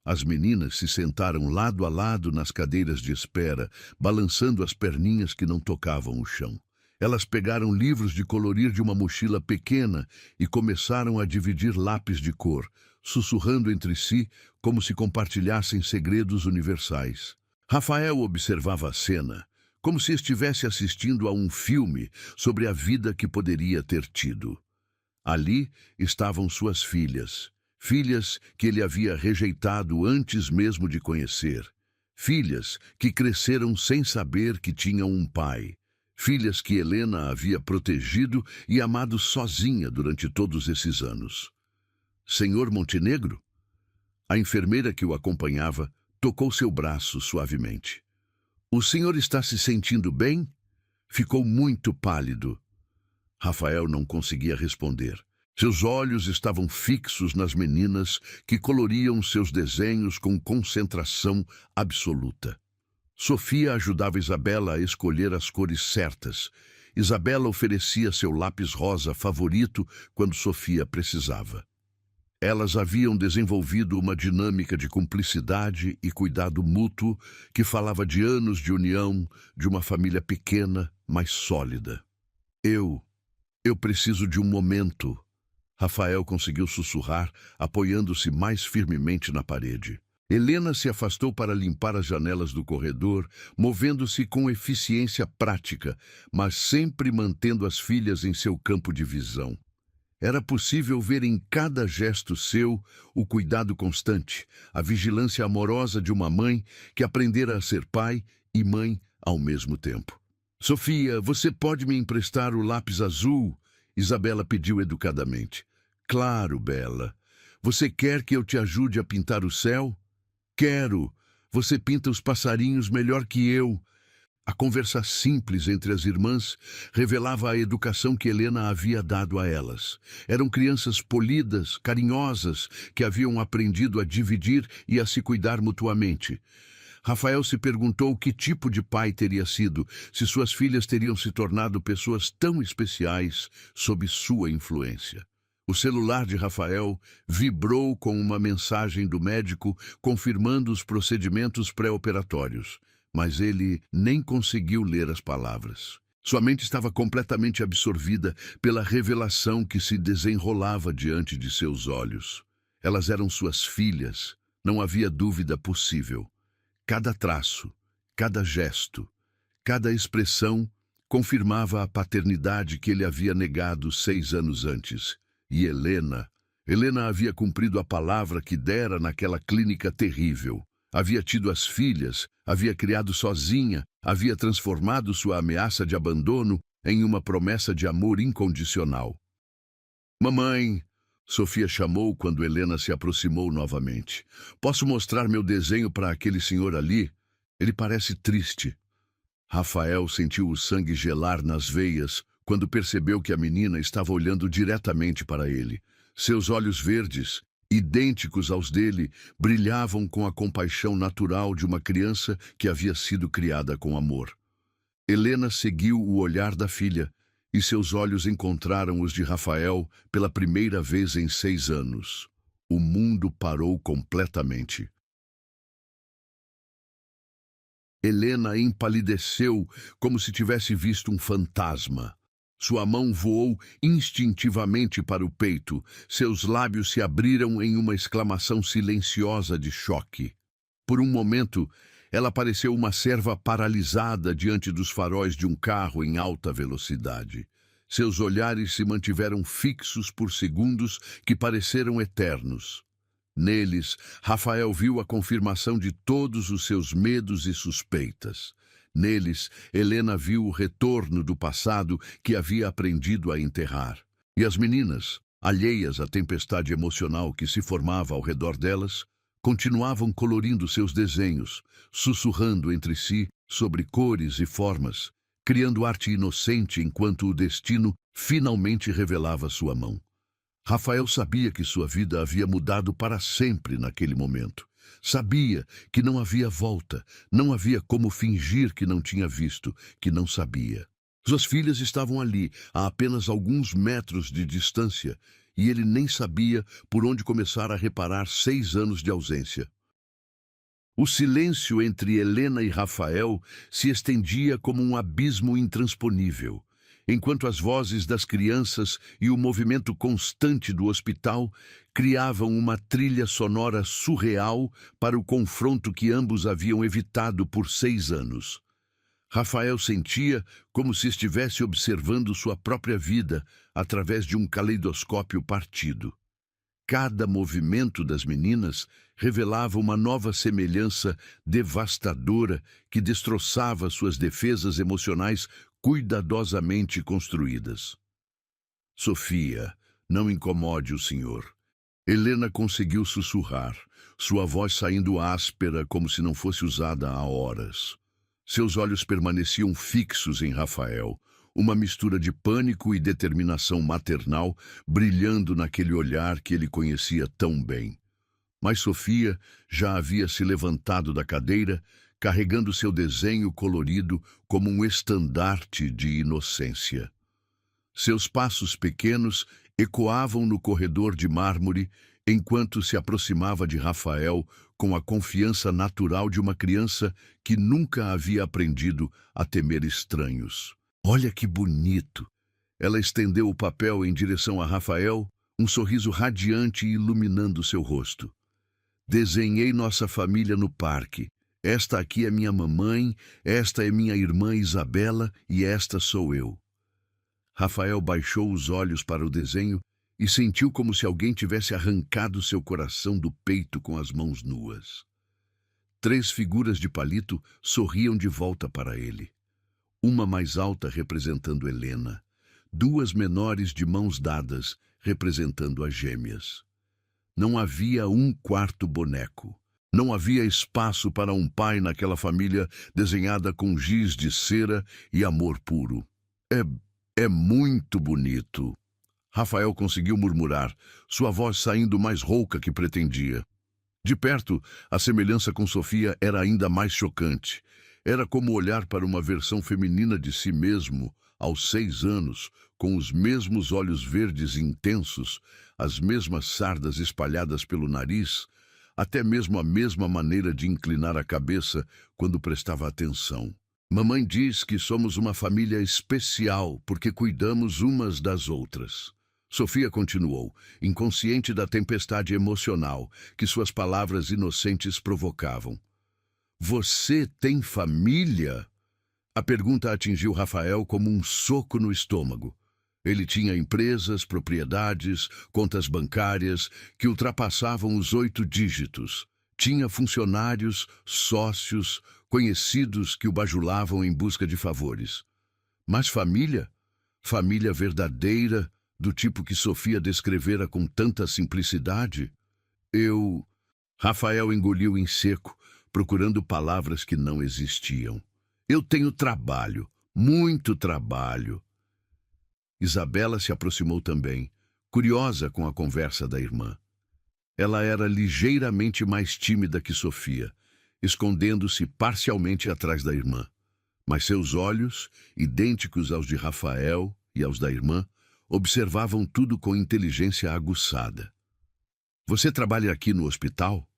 As meninas se sentaram lado a lado nas cadeiras de espera, balançando as perninhas que não tocavam o chão. Elas pegaram livros de colorir de uma mochila pequena e começaram a dividir lápis de cor, sussurrando entre si como se compartilhassem segredos universais. Rafael observava a cena, como se estivesse assistindo a um filme sobre a vida que poderia ter tido. Ali estavam suas filhas, filhas que ele havia rejeitado antes mesmo de conhecer, filhas que cresceram sem saber que tinham um pai, filhas que Helena havia protegido e amado sozinha durante todos esses anos. Senhor Montenegro? A enfermeira que o acompanhava tocou seu braço suavemente. O senhor está se sentindo bem? Ficou muito pálido. Rafael não conseguia responder. Seus olhos estavam fixos nas meninas que coloriam seus desenhos com concentração absoluta. Sofia ajudava Isabela a escolher as cores certas. Isabela oferecia seu lápis rosa favorito quando Sofia precisava. Elas haviam desenvolvido uma dinâmica de cumplicidade e cuidado mútuo que falava de anos de união, de uma família pequena, mas sólida. Eu preciso de um momento. Rafael conseguiu sussurrar, apoiando-se mais firmemente na parede. Helena se afastou para limpar as janelas do corredor, movendo-se com eficiência prática, mas sempre mantendo as filhas em seu campo de visão. Era possível ver em cada gesto seu o cuidado constante, a vigilância amorosa de uma mãe que aprendera a ser pai e mãe ao mesmo tempo. Sofia, você pode me emprestar o lápis azul? Isabela pediu educadamente. Claro, Bela. Você quer que eu te ajude a pintar o céu? Quero. Você pinta os passarinhos melhor que eu. A conversa simples entre as irmãs revelava a educação que Helena havia dado a elas. Eram crianças polidas, carinhosas, que haviam aprendido a dividir e a se cuidar mutuamente. Rafael se perguntou que tipo de pai teria sido, se suas filhas teriam se tornado pessoas tão especiais sob sua influência. O celular de Rafael vibrou com uma mensagem do médico confirmando os procedimentos pré-operatórios. Mas ele nem conseguiu ler as palavras. Sua mente estava completamente absorvida pela revelação que se desenrolava diante de seus olhos. Elas eram suas filhas, não havia dúvida possível. Cada traço, cada gesto, cada expressão confirmava a paternidade que ele havia negado 6 anos antes. E Helena havia cumprido a palavra que dera naquela clínica terrível. Havia tido as filhas, havia criado sozinha, havia transformado sua ameaça de abandono em uma promessa de amor incondicional. Mamãe, Sofia chamou quando Helena se aproximou novamente. Posso mostrar meu desenho para aquele senhor ali? Ele parece triste. Rafael sentiu o sangue gelar nas veias quando percebeu que a menina estava olhando diretamente para ele. Seus olhos verdes, idênticos aos dele, brilhavam com a compaixão natural de uma criança que havia sido criada com amor. Helena seguiu o olhar da filha, e seus olhos encontraram os de Rafael pela primeira vez em 6 anos. O mundo parou completamente. Helena empalideceu como se tivesse visto um fantasma. Sua mão voou instintivamente para o peito. Seus lábios se abriram em uma exclamação silenciosa de choque. Por um momento, ela pareceu uma serva paralisada diante dos faróis de um carro em alta velocidade. Seus olhares se mantiveram fixos por segundos que pareceram eternos. Neles, Rafael viu a confirmação de todos os seus medos e suspeitas. Neles, Helena viu o retorno do passado que havia aprendido a enterrar. E as meninas, alheias à tempestade emocional que se formava ao redor delas, continuavam colorindo seus desenhos, sussurrando entre si sobre cores e formas, criando arte inocente enquanto o destino finalmente revelava sua mão. Rafael sabia que sua vida havia mudado para sempre naquele momento. Sabia que não havia volta, não havia como fingir que não tinha visto, que não sabia. Suas filhas estavam ali, a apenas alguns metros de distância, e ele nem sabia por onde começar a reparar 6 anos de ausência. O silêncio entre Helena e Rafael se estendia como um abismo intransponível, enquanto as vozes das crianças e o movimento constante do hospital criavam uma trilha sonora surreal para o confronto que ambos haviam evitado por 6 anos. Rafael sentia como se estivesse observando sua própria vida através de um caleidoscópio partido. Cada movimento das meninas revelava uma nova semelhança devastadora que destroçava suas defesas emocionais cuidadosamente construídas. Sofia, não incomode o senhor. Helena conseguiu sussurrar, sua voz saindo áspera como se não fosse usada há horas. Seus olhos permaneciam fixos em Rafael, uma mistura de pânico e determinação maternal brilhando naquele olhar que ele conhecia tão bem. Mas Sofia já havia se levantado da cadeira, carregando seu desenho colorido como um estandarte de inocência. Seus passos pequenos ecoavam no corredor de mármore enquanto se aproximava de Rafael com a confiança natural de uma criança que nunca havia aprendido a temer estranhos. Olha que bonito! Ela estendeu o papel em direção a Rafael, um sorriso radiante iluminando seu rosto. Desenhei nossa família no parque. Esta aqui é minha mamãe, esta é minha irmã Isabela e esta sou eu. Rafael baixou os olhos para o desenho e sentiu como se alguém tivesse arrancado seu coração do peito com as mãos nuas. 3 figuras de palito sorriam de volta para ele. Uma mais alta representando Helena, 2 menores de mãos dadas representando as gêmeas. Não havia um quarto boneco. Não havia espaço para um pai naquela família desenhada com giz de cera e amor puro. É muito bonito. Rafael conseguiu murmurar, sua voz saindo mais rouca que pretendia. De perto, a semelhança com Sofia era ainda mais chocante. Era como olhar para uma versão feminina de si mesmo, aos 6 anos, com os mesmos olhos verdes intensos, as mesmas sardas espalhadas pelo nariz, até mesmo a mesma maneira de inclinar a cabeça quando prestava atenção. Mamãe diz que somos uma família especial porque cuidamos umas das outras. Sofia continuou, inconsciente da tempestade emocional que suas palavras inocentes provocavam. Você tem família? A pergunta atingiu Rafael como um soco no estômago. Ele tinha empresas, propriedades, contas bancárias que ultrapassavam os 8 dígitos. Tinha funcionários, sócios, conhecidos que o bajulavam em busca de favores. Mas família? Família verdadeira, do tipo que Sofia descrevera com tanta simplicidade? Rafael engoliu em seco, procurando palavras que não existiam. Eu tenho trabalho, muito trabalho. Isabela se aproximou também, curiosa com a conversa da irmã. Ela era ligeiramente mais tímida que Sofia, escondendo-se parcialmente atrás da irmã. Mas seus olhos, idênticos aos de Rafael e aos da irmã, observavam tudo com inteligência aguçada. Você trabalha aqui no hospital?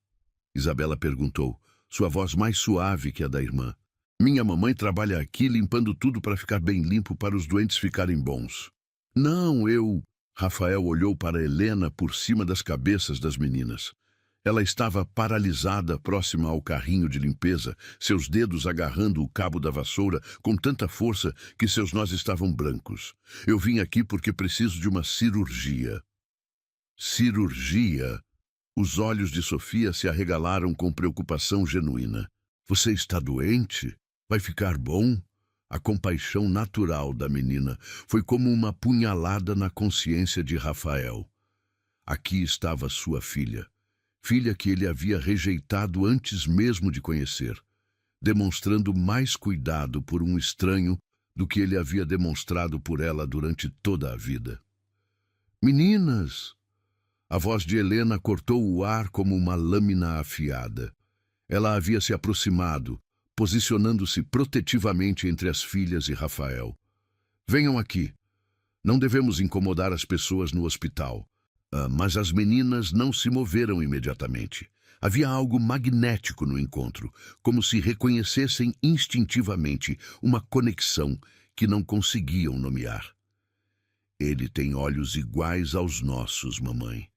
Isabela perguntou, sua voz mais suave que a da irmã. Minha mamãe trabalha aqui limpando tudo para ficar bem limpo para os doentes ficarem bons. Não, Rafael olhou para Helena por cima das cabeças das meninas. Ela estava paralisada próxima ao carrinho de limpeza, seus dedos agarrando o cabo da vassoura com tanta força que seus nós estavam brancos. Eu vim aqui porque preciso de uma cirurgia. Cirurgia? Os olhos de Sofia se arregalaram com preocupação genuína. Você está doente? Vai ficar bom? A compaixão natural da menina foi como uma punhalada na consciência de Rafael. Aqui estava sua filha. Filha que ele havia rejeitado antes mesmo de conhecer, demonstrando mais cuidado por um estranho do que ele havia demonstrado por ela durante toda a vida. Meninas! A voz de Helena cortou o ar como uma lâmina afiada. Ela havia se aproximado, posicionando-se protetivamente entre as filhas e Rafael. Venham aqui. Não devemos incomodar as pessoas no hospital. Mas as meninas não se moveram imediatamente. Havia algo magnético no encontro, como se reconhecessem instintivamente uma conexão que não conseguiam nomear. Ele tem olhos iguais aos nossos, mamãe.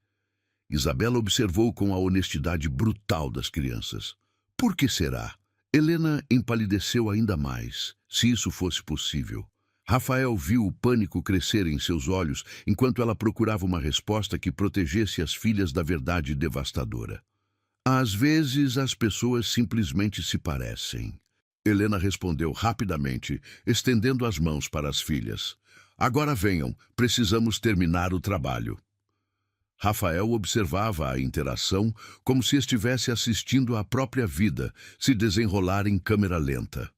Isabela observou com a honestidade brutal das crianças. Por que será? Helena empalideceu ainda mais, se isso fosse possível. Rafael viu o pânico crescer em seus olhos enquanto ela procurava uma resposta que protegesse as filhas da verdade devastadora. Às vezes as pessoas simplesmente se parecem. Helena respondeu rapidamente, estendendo as mãos para as filhas. Agora venham, precisamos terminar o trabalho. Rafael observava a interação como se estivesse assistindo à própria vida se desenrolar em câmera lenta.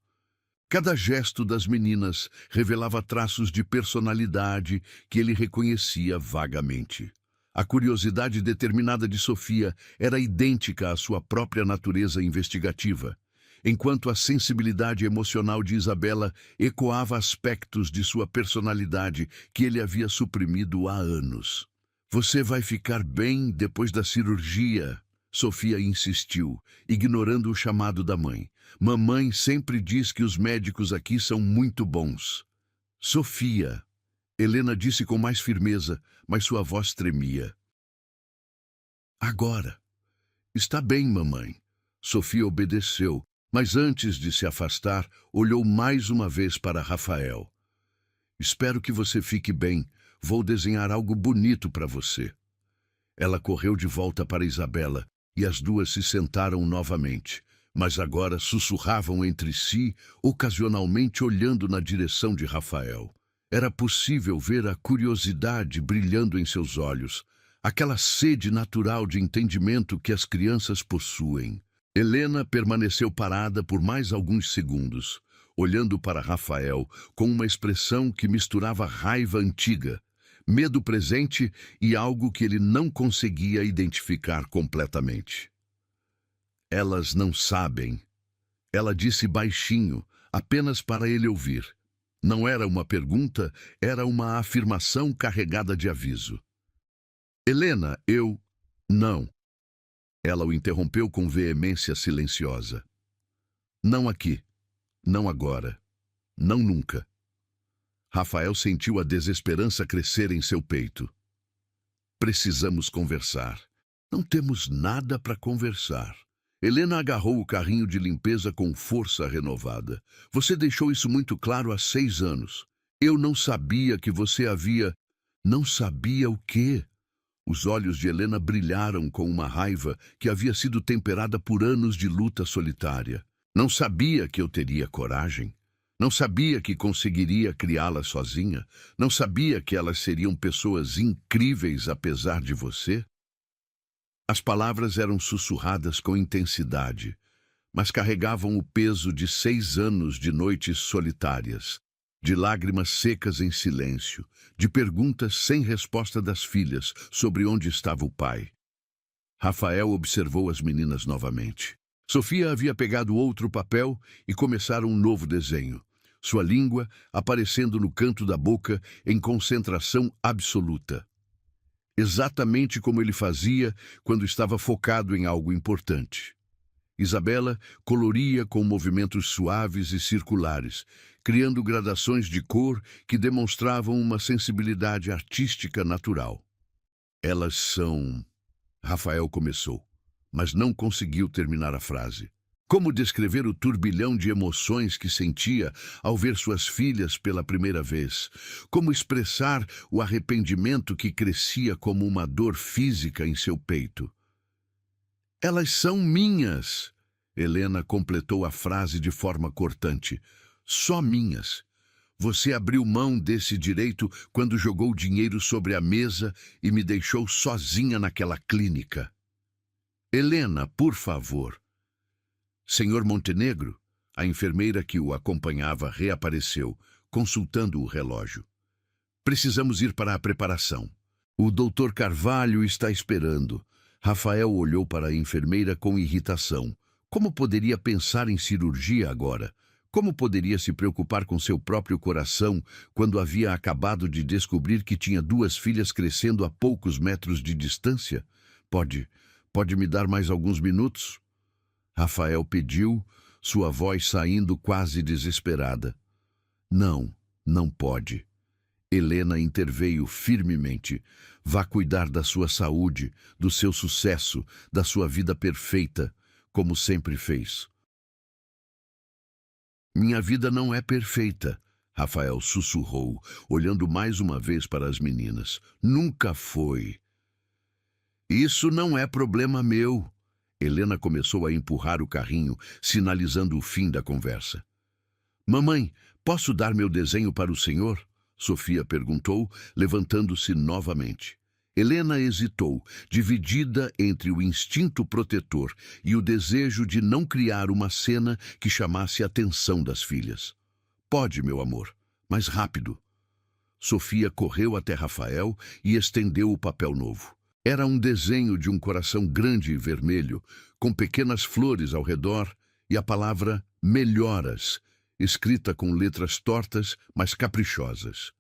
Cada gesto das meninas revelava traços de personalidade que ele reconhecia vagamente. A curiosidade determinada de Sofia era idêntica à sua própria natureza investigativa, enquanto a sensibilidade emocional de Isabela ecoava aspectos de sua personalidade que ele havia suprimido há anos. Você vai ficar bem depois da cirurgia, Sofia insistiu, ignorando o chamado da mãe. Mamãe sempre diz que os médicos aqui são muito bons. Sofia, Helena disse com mais firmeza, mas sua voz tremia. Agora. Está bem, mamãe. Sofia obedeceu, mas antes de se afastar, olhou mais uma vez para Rafael. Espero que você fique bem. Vou desenhar algo bonito para você. Ela correu de volta para Isabela e as duas se sentaram novamente, mas agora sussurravam entre si, ocasionalmente olhando na direção de Rafael. Era possível ver a curiosidade brilhando em seus olhos, aquela sede natural de entendimento que as crianças possuem. Helena permaneceu parada por mais alguns segundos, olhando para Rafael com uma expressão que misturava raiva antiga, medo presente e algo que ele não conseguia identificar completamente. Elas não sabem. Ela disse baixinho, apenas para ele ouvir. Não era uma pergunta, era uma afirmação carregada de aviso. Helena, Não. Ela o interrompeu com veemência silenciosa. Não aqui. Não agora. Não nunca. Rafael sentiu a desesperança crescer em seu peito. Precisamos conversar. Não temos nada para conversar. Helena agarrou o carrinho de limpeza com força renovada. Você deixou isso muito claro há 6 anos. Eu não sabia que você havia... Não sabia o quê? Os olhos de Helena brilharam com uma raiva que havia sido temperada por anos de luta solitária. Não sabia que eu teria coragem. Não sabia que conseguiria criá-las sozinha? Não sabia que elas seriam pessoas incríveis apesar de você? As palavras eram sussurradas com intensidade, mas carregavam o peso de 6 anos de noites solitárias, de lágrimas secas em silêncio, de perguntas sem resposta das filhas sobre onde estava o pai. Rafael observou as meninas novamente. Sofia havia pegado outro papel e começara um novo desenho, sua língua aparecendo no canto da boca em concentração absoluta. Exatamente como ele fazia quando estava focado em algo importante. Isabela coloria com movimentos suaves e circulares, criando gradações de cor que demonstravam uma sensibilidade artística natural. Elas são... Rafael começou, mas não conseguiu terminar a frase. Como descrever o turbilhão de emoções que sentia ao ver suas filhas pela primeira vez? Como expressar o arrependimento que crescia como uma dor física em seu peito? Elas são minhas, Helena completou a frase de forma cortante. Só minhas. Você abriu mão desse direito quando jogou dinheiro sobre a mesa e me deixou sozinha naquela clínica. Helena, por favor. Senhor Montenegro, a enfermeira que o acompanhava reapareceu, consultando o relógio. Precisamos ir para a preparação. O doutor Carvalho está esperando. Rafael olhou para a enfermeira com irritação. Como poderia pensar em cirurgia agora? Como poderia se preocupar com seu próprio coração quando havia acabado de descobrir que tinha duas filhas crescendo a poucos metros de distância? Pode me dar mais alguns minutos? Rafael pediu, sua voz saindo quase desesperada. Não, não pode. Helena interveio firmemente. Vá cuidar da sua saúde, do seu sucesso, da sua vida perfeita, como sempre fez. Minha vida não é perfeita, Rafael sussurrou, olhando mais uma vez para as meninas. Nunca foi. Isso não é problema meu. Helena começou a empurrar o carrinho, sinalizando o fim da conversa. Mamãe, posso dar meu desenho para o senhor? Sofia perguntou, levantando-se novamente. Helena hesitou, dividida entre o instinto protetor e o desejo de não criar uma cena que chamasse a atenção das filhas. Pode, meu amor, mas rápido. Sofia correu até Rafael e estendeu o papel novo. Era um desenho de um coração grande e vermelho, com pequenas flores ao redor e a palavra melhoras, escrita com letras tortas, mas caprichosas.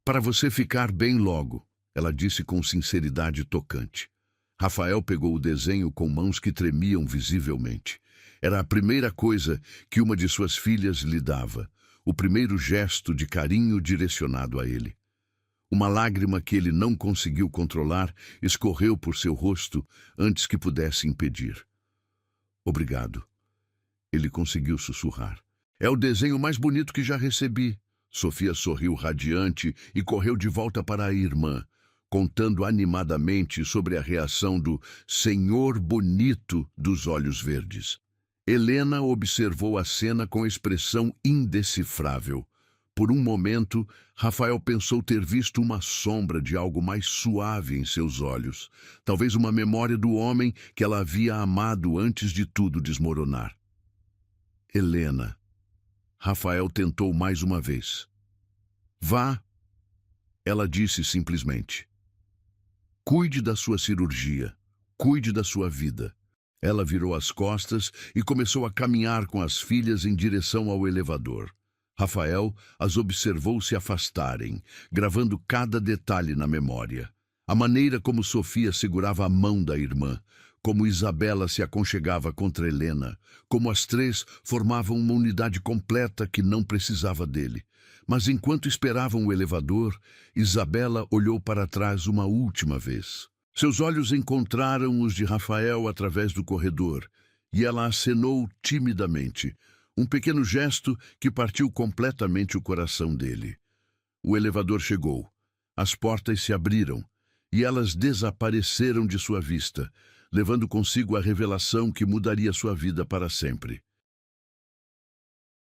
Para você ficar bem logo, ela disse com sinceridade tocante. Rafael pegou o desenho com mãos que tremiam visivelmente. Era a primeira coisa que uma de suas filhas lhe dava, o primeiro gesto de carinho direcionado a ele. Uma lágrima que ele não conseguiu controlar escorreu por seu rosto antes que pudesse impedir. Obrigado. Ele conseguiu sussurrar. É o desenho mais bonito que já recebi. Sofia sorriu radiante e correu de volta para a irmã, contando animadamente sobre a reação do senhor bonito dos olhos verdes. Helena observou a cena com expressão indecifrável. Por um momento, Rafael pensou ter visto uma sombra de algo mais suave em seus olhos, talvez uma memória do homem que ela havia amado antes de tudo desmoronar. Helena. Rafael tentou mais uma vez. Vá, ela disse simplesmente. Cuide da sua cirurgia, cuide da sua vida. Ela virou as costas e começou a caminhar com as filhas em direção ao elevador. Rafael as observou se afastarem, gravando cada detalhe na memória. A maneira como Sofia segurava a mão da irmã, como Isabela se aconchegava contra Helena, como as três formavam uma unidade completa que não precisava dele. Mas enquanto esperavam o elevador, Isabela olhou para trás uma última vez. Seus olhos encontraram os de Rafael através do corredor, e ela acenou timidamente, um pequeno gesto que partiu completamente o coração dele. O elevador chegou, as portas se abriram, e elas desapareceram de sua vista, levando consigo a revelação que mudaria sua vida para sempre.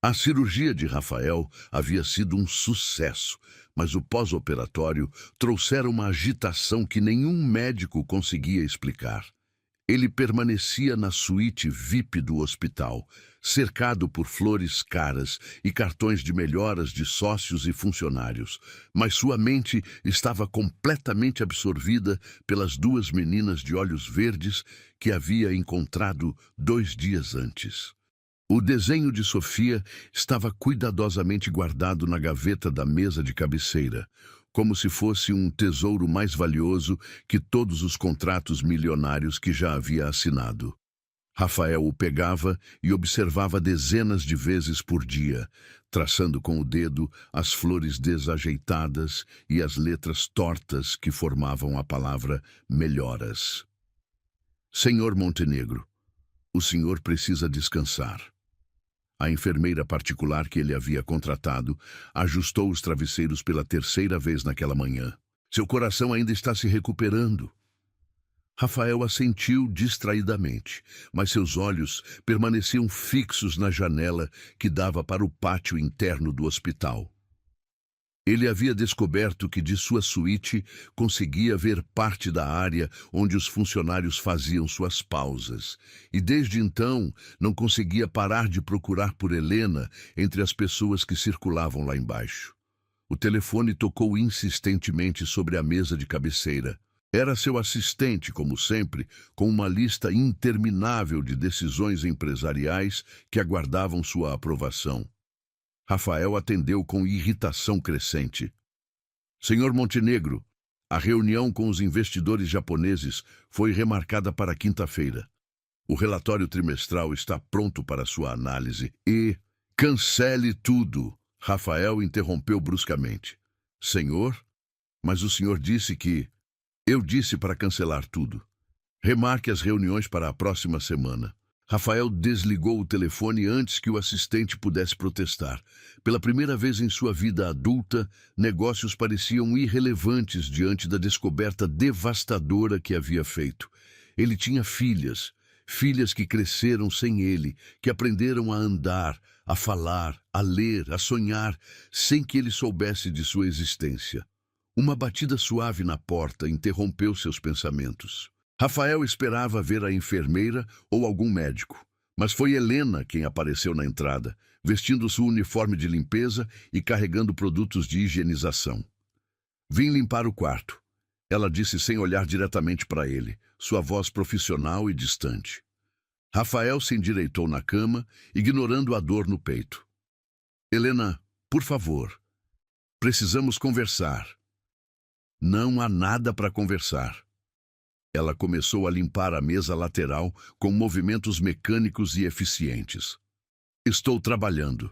A cirurgia de Rafael havia sido um sucesso, mas o pós-operatório trouxera uma agitação que nenhum médico conseguia explicar. Ele permanecia na suíte VIP do hospital, cercado por flores caras e cartões de melhoras de sócios e funcionários, mas sua mente estava completamente absorvida pelas duas meninas de olhos verdes que havia encontrado 2 dias antes. O desenho de Sofia estava cuidadosamente guardado na gaveta da mesa de cabeceira, como se fosse um tesouro mais valioso que todos os contratos milionários que já havia assinado. Rafael o pegava e observava dezenas de vezes por dia, traçando com o dedo as flores desajeitadas e as letras tortas que formavam a palavra melhoras. Senhor Montenegro, o senhor precisa descansar. A enfermeira particular que ele havia contratado ajustou os travesseiros pela 3ª vez naquela manhã. Seu coração ainda está se recuperando. Rafael assentiu distraidamente, mas seus olhos permaneciam fixos na janela que dava para o pátio interno do hospital. Ele havia descoberto que de sua suíte conseguia ver parte da área onde os funcionários faziam suas pausas, e desde então não conseguia parar de procurar por Helena entre as pessoas que circulavam lá embaixo. O telefone tocou insistentemente sobre a mesa de cabeceira. Era seu assistente, como sempre, com uma lista interminável de decisões empresariais que aguardavam sua aprovação. Rafael atendeu com irritação crescente. Senhor Montenegro, a reunião com os investidores japoneses foi remarcada para quinta-feira. O relatório trimestral está pronto para sua análise e... Cancele tudo! Rafael interrompeu bruscamente. Senhor? Mas o senhor disse que... Eu disse para cancelar tudo. Remarque as reuniões para a próxima semana. Rafael desligou o telefone antes que o assistente pudesse protestar. Pela primeira vez em sua vida adulta, negócios pareciam irrelevantes diante da descoberta devastadora que havia feito. Ele tinha filhas que cresceram sem ele, que aprenderam a andar, a falar, a ler, a sonhar, sem que ele soubesse de sua existência. Uma batida suave na porta interrompeu seus pensamentos. Rafael esperava ver a enfermeira ou algum médico, mas foi Helena quem apareceu na entrada, vestindo seu uniforme de limpeza e carregando produtos de higienização. Vim limpar o quarto, ela disse sem olhar diretamente para ele, sua voz profissional e distante. Rafael se endireitou na cama, ignorando a dor no peito. Helena, por favor, precisamos conversar. Não há nada para conversar. Ela começou a limpar a mesa lateral com movimentos mecânicos e eficientes. Estou trabalhando.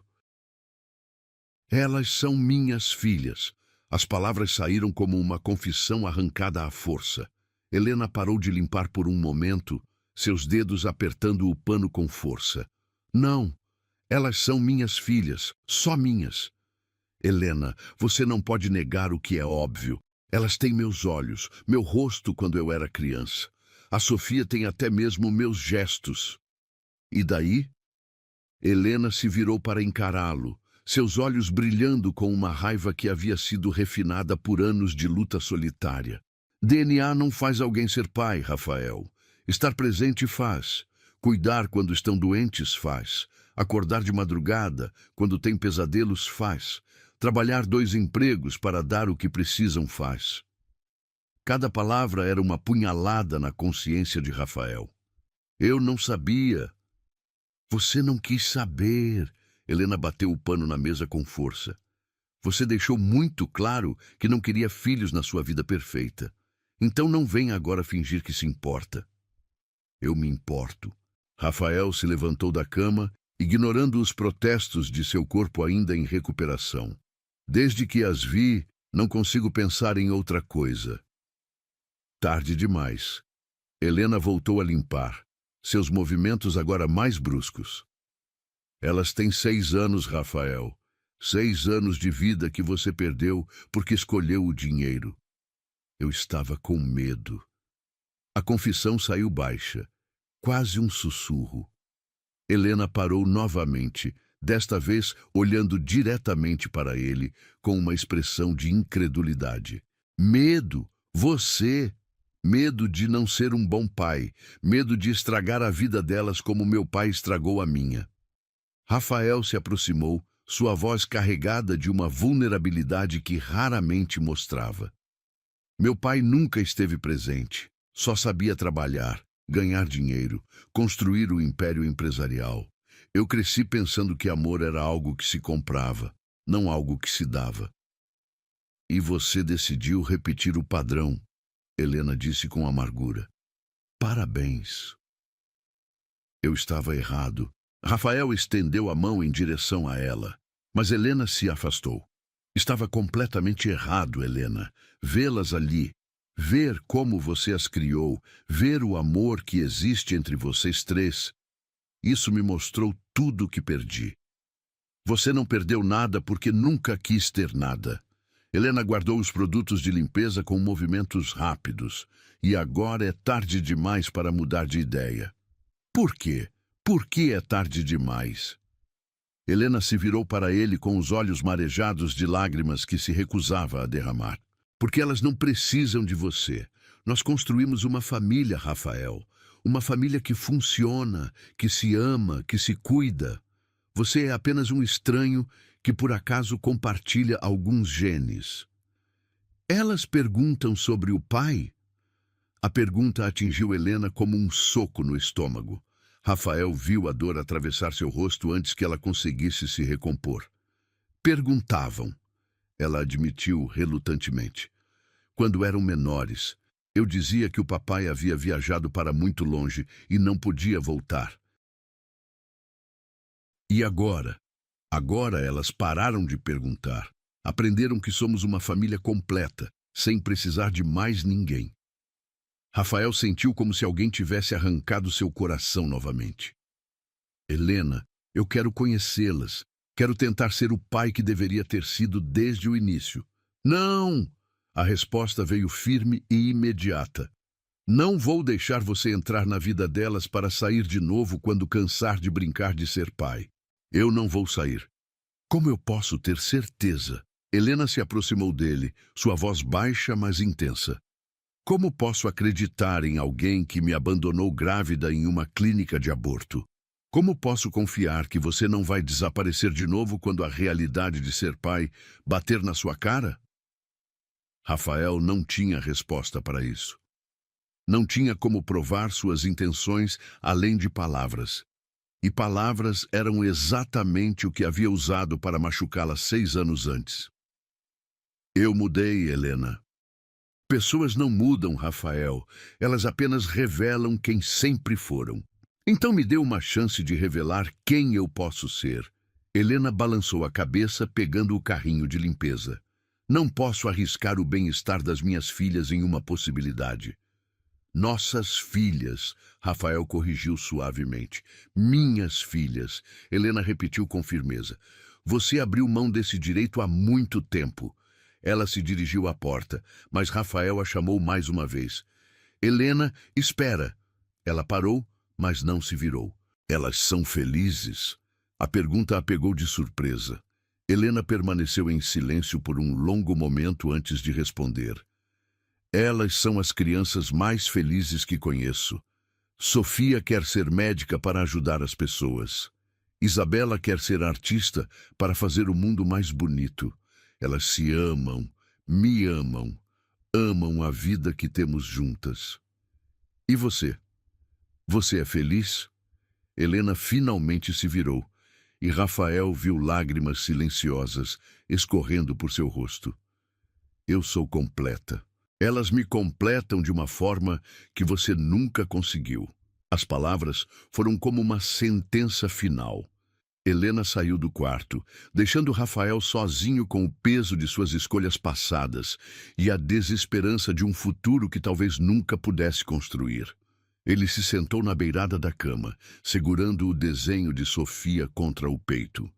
Elas são minhas filhas. As palavras saíram como uma confissão arrancada à força. Helena parou de limpar por um momento, seus dedos apertando o pano com força. Não, elas são minhas filhas, só minhas. Helena, você não pode negar o que é óbvio. Elas têm meus olhos, meu rosto quando eu era criança. A Sofia tem até mesmo meus gestos. E daí? Helena se virou para encará-lo, seus olhos brilhando com uma raiva que havia sido refinada por anos de luta solitária. DNA não faz alguém ser pai, Rafael. Estar presente faz. Cuidar quando estão doentes faz. Acordar de madrugada, quando tem pesadelos, faz. Trabalhar 2 empregos para dar o que precisam faz. Cada palavra era uma punhalada na consciência de Rafael. Eu não sabia. Você não quis saber. Helena bateu o pano na mesa com força. Você deixou muito claro que não queria filhos na sua vida perfeita. Então não venha agora fingir que se importa. Eu me importo. Rafael se levantou da cama, ignorando os protestos de seu corpo ainda em recuperação. Desde que as vi, não consigo pensar em outra coisa. Tarde demais. Helena voltou a limpar, seus movimentos agora mais bruscos. Elas têm 6 anos, Rafael. 6 anos de vida que você perdeu porque escolheu o dinheiro. Eu estava com medo. A confissão saiu baixa, quase um sussurro. Helena parou novamente, desta vez olhando diretamente para ele, com uma expressão de incredulidade. Medo! Você! Medo de não ser um bom pai, medo de estragar a vida delas como meu pai estragou a minha. Rafael se aproximou, sua voz carregada de uma vulnerabilidade que raramente mostrava. Meu pai nunca esteve presente, só sabia trabalhar, ganhar dinheiro, construir o império empresarial. Eu cresci pensando que amor era algo que se comprava, não algo que se dava. E você decidiu repetir o padrão, Helena disse com amargura. Parabéns. Eu estava errado. Rafael estendeu a mão em direção a ela, mas Helena se afastou. Estava completamente errado, Helena. Vê-las ali, ver como você as criou, ver o amor que existe entre vocês 3. Isso me mostrou tudo o que perdi. Você não perdeu nada porque nunca quis ter nada. Helena guardou os produtos de limpeza com movimentos rápidos. E agora é tarde demais para mudar de ideia. Por quê? Por que é tarde demais? Helena se virou para ele com os olhos marejados de lágrimas que se recusava a derramar. Porque elas não precisam de você. Nós construímos uma família, Rafael. Uma família que funciona, que se ama, que se cuida. Você é apenas um estranho que por acaso compartilha alguns genes. Elas perguntam sobre o pai? A pergunta atingiu Helena como um soco no estômago. Rafael viu a dor atravessar seu rosto antes que ela conseguisse se recompor. Perguntavam. Ela admitiu relutantemente. Quando eram menores, eu dizia que o papai havia viajado para muito longe e não podia voltar. E agora? Agora elas pararam de perguntar. Aprenderam que somos uma família completa, sem precisar de mais ninguém. Rafael sentiu como se alguém tivesse arrancado seu coração novamente. Helena, eu quero conhecê-las. Quero tentar ser o pai que deveria ter sido desde o início. Não! A resposta veio firme e imediata. Não vou deixar você entrar na vida delas para sair de novo quando cansar de brincar de ser pai. Eu não vou sair. Como eu posso ter certeza? Helena se aproximou dele, sua voz baixa, mas intensa. Como posso acreditar em alguém que me abandonou grávida em uma clínica de aborto? Como posso confiar que você não vai desaparecer de novo quando a realidade de ser pai bater na sua cara? Rafael não tinha resposta para isso. Não tinha como provar suas intenções além de palavras. E palavras eram exatamente o que havia usado para machucá-la 6 anos antes. Eu mudei, Helena. Pessoas não mudam, Rafael. Elas apenas revelam quem sempre foram. Então me dê uma chance de revelar quem eu posso ser. Helena balançou a cabeça, pegando o carrinho de limpeza. Não posso arriscar o bem-estar das minhas filhas em uma possibilidade. Nossas filhas, Rafael corrigiu suavemente. Minhas filhas, Helena repetiu com firmeza. Você abriu mão desse direito há muito tempo. Ela se dirigiu à porta, mas Rafael a chamou mais uma vez. Helena, espera. Ela parou, mas não se virou. Elas são felizes? A pergunta a pegou de surpresa. Helena permaneceu em silêncio por um longo momento antes de responder. Elas são as crianças mais felizes que conheço. Sofia quer ser médica para ajudar as pessoas. Isabela quer ser artista para fazer o mundo mais bonito. Elas se amam, me amam, amam a vida que temos juntas. E você? Você é feliz? Helena finalmente se virou, e Rafael viu lágrimas silenciosas escorrendo por seu rosto. Eu sou completa. Elas me completam de uma forma que você nunca conseguiu. As palavras foram como uma sentença final. Helena saiu do quarto, deixando Rafael sozinho com o peso de suas escolhas passadas e a desesperança de um futuro que talvez nunca pudesse construir. Ele se sentou na beirada da cama, segurando o desenho de Sofia contra o peito.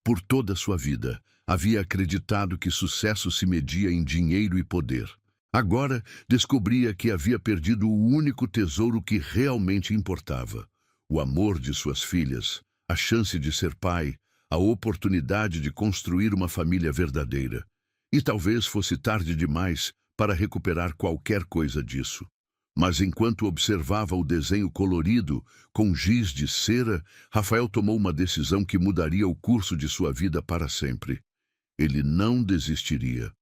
Por toda a sua vida, havia acreditado que sucesso se media em dinheiro e poder. Agora, descobria que havia perdido o único tesouro que realmente importava: o amor de suas filhas, a chance de ser pai, a oportunidade de construir uma família verdadeira. E talvez fosse tarde demais para recuperar qualquer coisa disso. Mas enquanto observava o desenho colorido, com giz de cera, Rafael tomou uma decisão que mudaria o curso de sua vida para sempre. Ele não desistiria.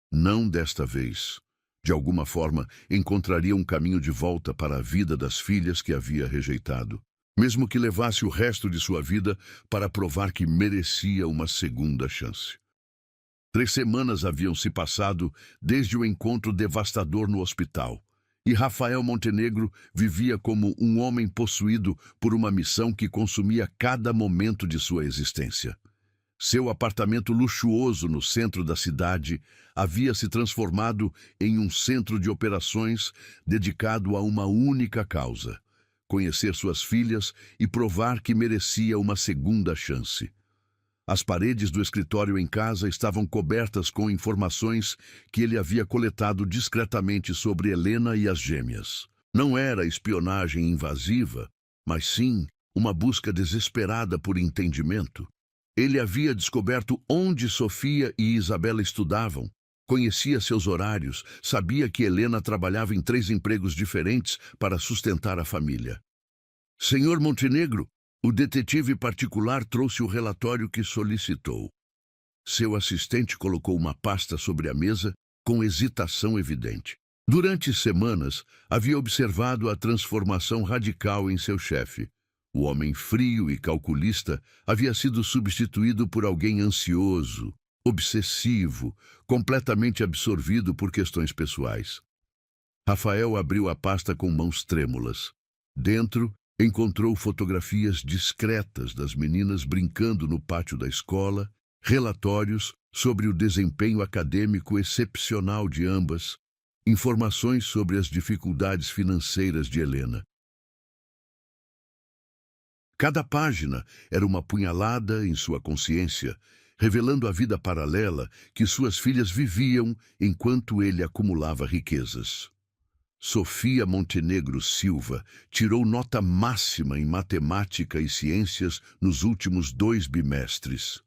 Não desta vez. De alguma forma, encontraria um caminho de volta para a vida das filhas que havia rejeitado. Mesmo que levasse o resto de sua vida para provar que merecia uma segunda chance. 3 semanas haviam se passado desde o encontro devastador no hospital. E Rafael Montenegro vivia como um homem possuído por uma missão que consumia cada momento de sua existência. Seu apartamento luxuoso no centro da cidade havia se transformado em um centro de operações dedicado a uma única causa: conhecer suas filhas e provar que merecia uma segunda chance. As paredes do escritório em casa estavam cobertas com informações que ele havia coletado discretamente sobre Helena e as gêmeas. Não era espionagem invasiva, mas sim uma busca desesperada por entendimento. Ele havia descoberto onde Sofia e Isabela estudavam, conhecia seus horários, sabia que Helena trabalhava em 3 empregos diferentes para sustentar a família. Senhor Montenegro, O detetive particular trouxe o relatório que solicitou. Seu assistente colocou uma pasta sobre a mesa com hesitação evidente. Durante semanas, havia observado a transformação radical em seu chefe. O homem frio e calculista havia sido substituído por alguém ansioso, obsessivo, completamente absorvido por questões pessoais. Rafael abriu a pasta com mãos trêmulas. Dentro, encontrou fotografias discretas das meninas brincando no pátio da escola, relatórios sobre o desempenho acadêmico excepcional de ambas, informações sobre as dificuldades financeiras de Helena. Cada página era uma punhalada em sua consciência, revelando a vida paralela que suas filhas viviam enquanto ele acumulava riquezas. Sofia Montenegro Silva tirou nota máxima em matemática e ciências nos últimos 2 bimestres.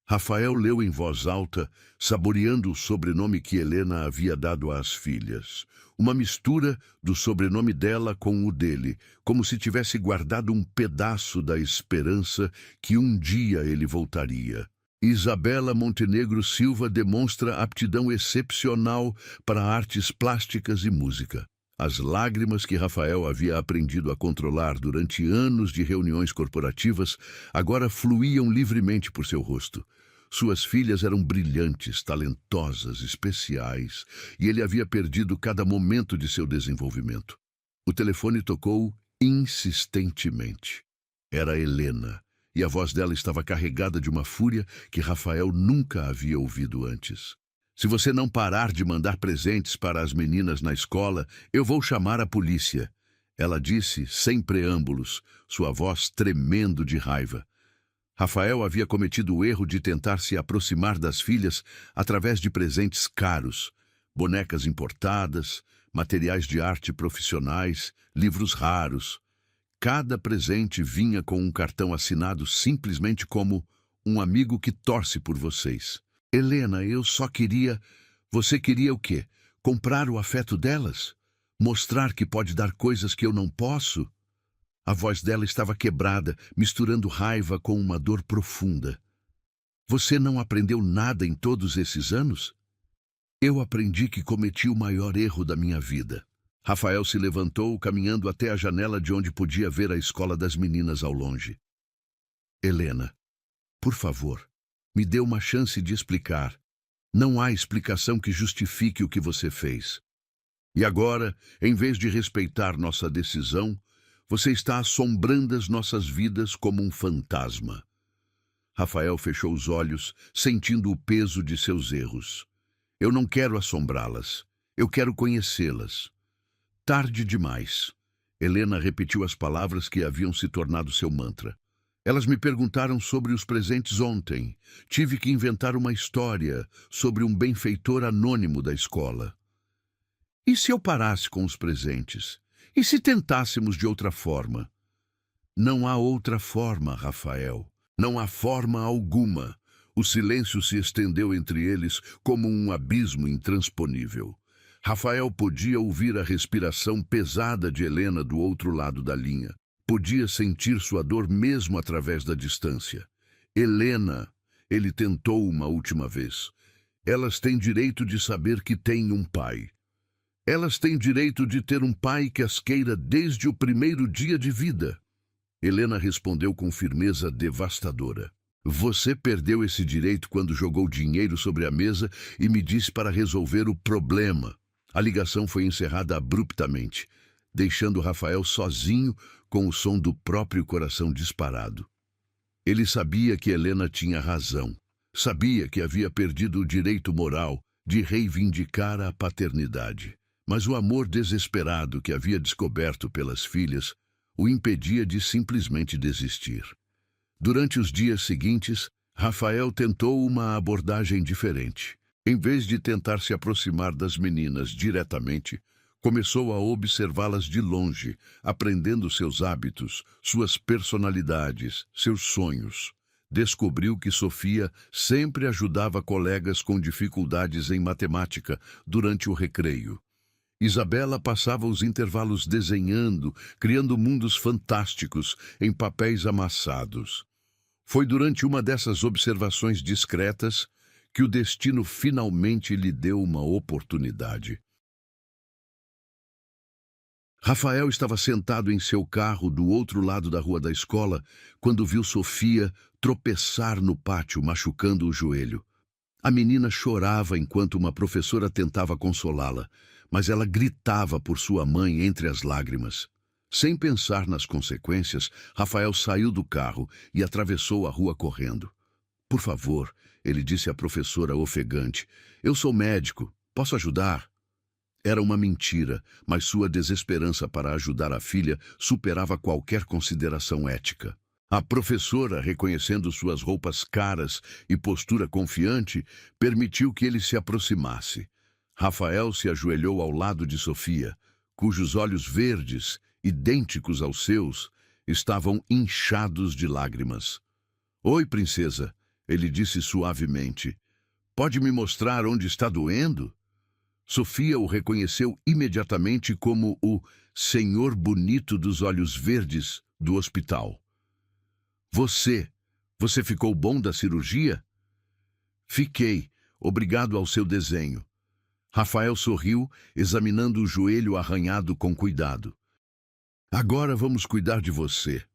Rafael leu em voz alta, saboreando o sobrenome que Helena havia dado às filhas. Uma mistura do sobrenome dela com o dele, como se tivesse guardado um pedaço da esperança que um dia ele voltaria. Isabela Montenegro Silva demonstra aptidão excepcional para artes plásticas e música. As lágrimas que Rafael havia aprendido a controlar durante anos de reuniões corporativas agora fluíam livremente por seu rosto. Suas filhas eram brilhantes, talentosas, especiais, e ele havia perdido cada momento de seu desenvolvimento. O telefone tocou insistentemente. Era Helena, e a voz dela estava carregada de uma fúria que Rafael nunca havia ouvido antes. Se você não parar de mandar presentes para as meninas na escola, eu vou chamar a polícia. Ela disse, sem preâmbulos, sua voz tremendo de raiva. Rafael havia cometido o erro de tentar se aproximar das filhas através de presentes caros, bonecas importadas, materiais de arte profissionais, livros raros. Cada presente vinha com um cartão assinado simplesmente como um amigo que torce por vocês. Helena, eu só queria... Você queria o quê? Comprar o afeto delas? Mostrar que pode dar coisas que eu não posso? A voz dela estava quebrada, misturando raiva com uma dor profunda. Você não aprendeu nada em todos esses anos? Eu aprendi que cometi o maior erro da minha vida. Rafael se levantou, caminhando até a janela de onde podia ver a escola das meninas ao longe. Helena, por favor, me dê uma chance de explicar. Não há explicação que justifique o que você fez. E agora, em vez de respeitar nossa decisão, você está assombrando as nossas vidas como um fantasma. Rafael fechou os olhos, sentindo o peso de seus erros. Eu não quero assombrá-las. Eu quero conhecê-las. Tarde demais. Helena repetiu as palavras que haviam se tornado seu mantra. Elas me perguntaram sobre os presentes ontem. Tive que inventar uma história sobre um benfeitor anônimo da escola. E se eu parasse com os presentes? E se tentássemos de outra forma? Não há outra forma, Rafael. Não há forma alguma. O silêncio se estendeu entre eles como um abismo intransponível. Rafael podia ouvir a respiração pesada de Helena do outro lado da linha. Podia sentir sua dor mesmo através da distância. Helena, ele tentou uma última vez. Elas têm direito de saber que têm um pai. Elas têm direito de ter um pai que as queira desde o primeiro dia de vida. Helena respondeu com firmeza devastadora. Você perdeu esse direito quando jogou dinheiro sobre a mesa e me disse para resolver o problema. A ligação foi encerrada abruptamente, deixando Rafael sozinho com o som do próprio coração disparado. Ele sabia que Helena tinha razão. Sabia que havia perdido o direito moral de reivindicar a paternidade. Mas o amor desesperado que havia descoberto pelas filhas o impedia de simplesmente desistir. Durante os dias seguintes, Rafael tentou uma abordagem diferente. Em vez de tentar se aproximar das meninas diretamente, começou a observá-las de longe, aprendendo seus hábitos, suas personalidades, seus sonhos. Descobriu que Sofia sempre ajudava colegas com dificuldades em matemática durante o recreio. Isabela passava os intervalos desenhando, criando mundos fantásticos em papéis amassados. Foi durante uma dessas observações discretas que o destino finalmente lhe deu uma oportunidade. Rafael estava sentado em seu carro do outro lado da rua da escola quando viu Sofia tropeçar no pátio, machucando o joelho. A menina chorava enquanto uma professora tentava consolá-la, mas ela gritava por sua mãe entre as lágrimas. Sem pensar nas consequências, Rafael saiu do carro e atravessou a rua correndo. "Por favor", ele disse à professora ofegante, "eu sou médico, posso ajudar?" Era uma mentira, mas sua desesperança para ajudar a filha superava qualquer consideração ética. A professora, reconhecendo suas roupas caras e postura confiante, permitiu que ele se aproximasse. Rafael se ajoelhou ao lado de Sofia, cujos olhos verdes, idênticos aos seus, estavam inchados de lágrimas. "Oi, princesa", ele disse suavemente. "Pode me mostrar onde está doendo?" Sofia o reconheceu imediatamente como o senhor bonito dos olhos verdes do hospital. Você ficou bom da cirurgia?" "Fiquei, obrigado ao seu desenho." Rafael sorriu, examinando o joelho arranhado com cuidado. "Agora vamos cuidar de você."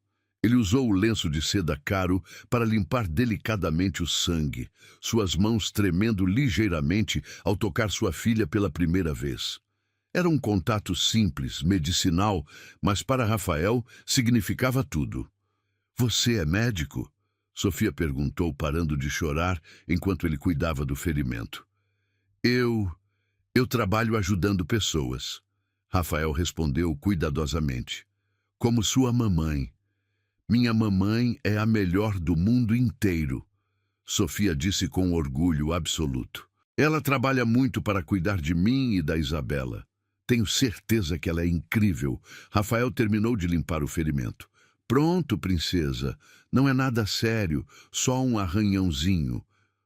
Ele usou o lenço de seda caro para limpar delicadamente o sangue, suas mãos tremendo ligeiramente ao tocar sua filha pela primeira vez. Era um contato simples, medicinal, mas para Rafael significava tudo. "Você é médico?" Sofia perguntou, parando de chorar enquanto ele cuidava do ferimento. Eu trabalho ajudando pessoas." Rafael respondeu cuidadosamente. "Como sua mamãe." "Minha mamãe é a melhor do mundo inteiro", Sofia disse com orgulho absoluto. "Ela trabalha muito para cuidar de mim e da Isabela. Tenho certeza que ela é incrível." Rafael terminou de limpar o ferimento. "Pronto, princesa. Não é nada sério, só um arranhãozinho."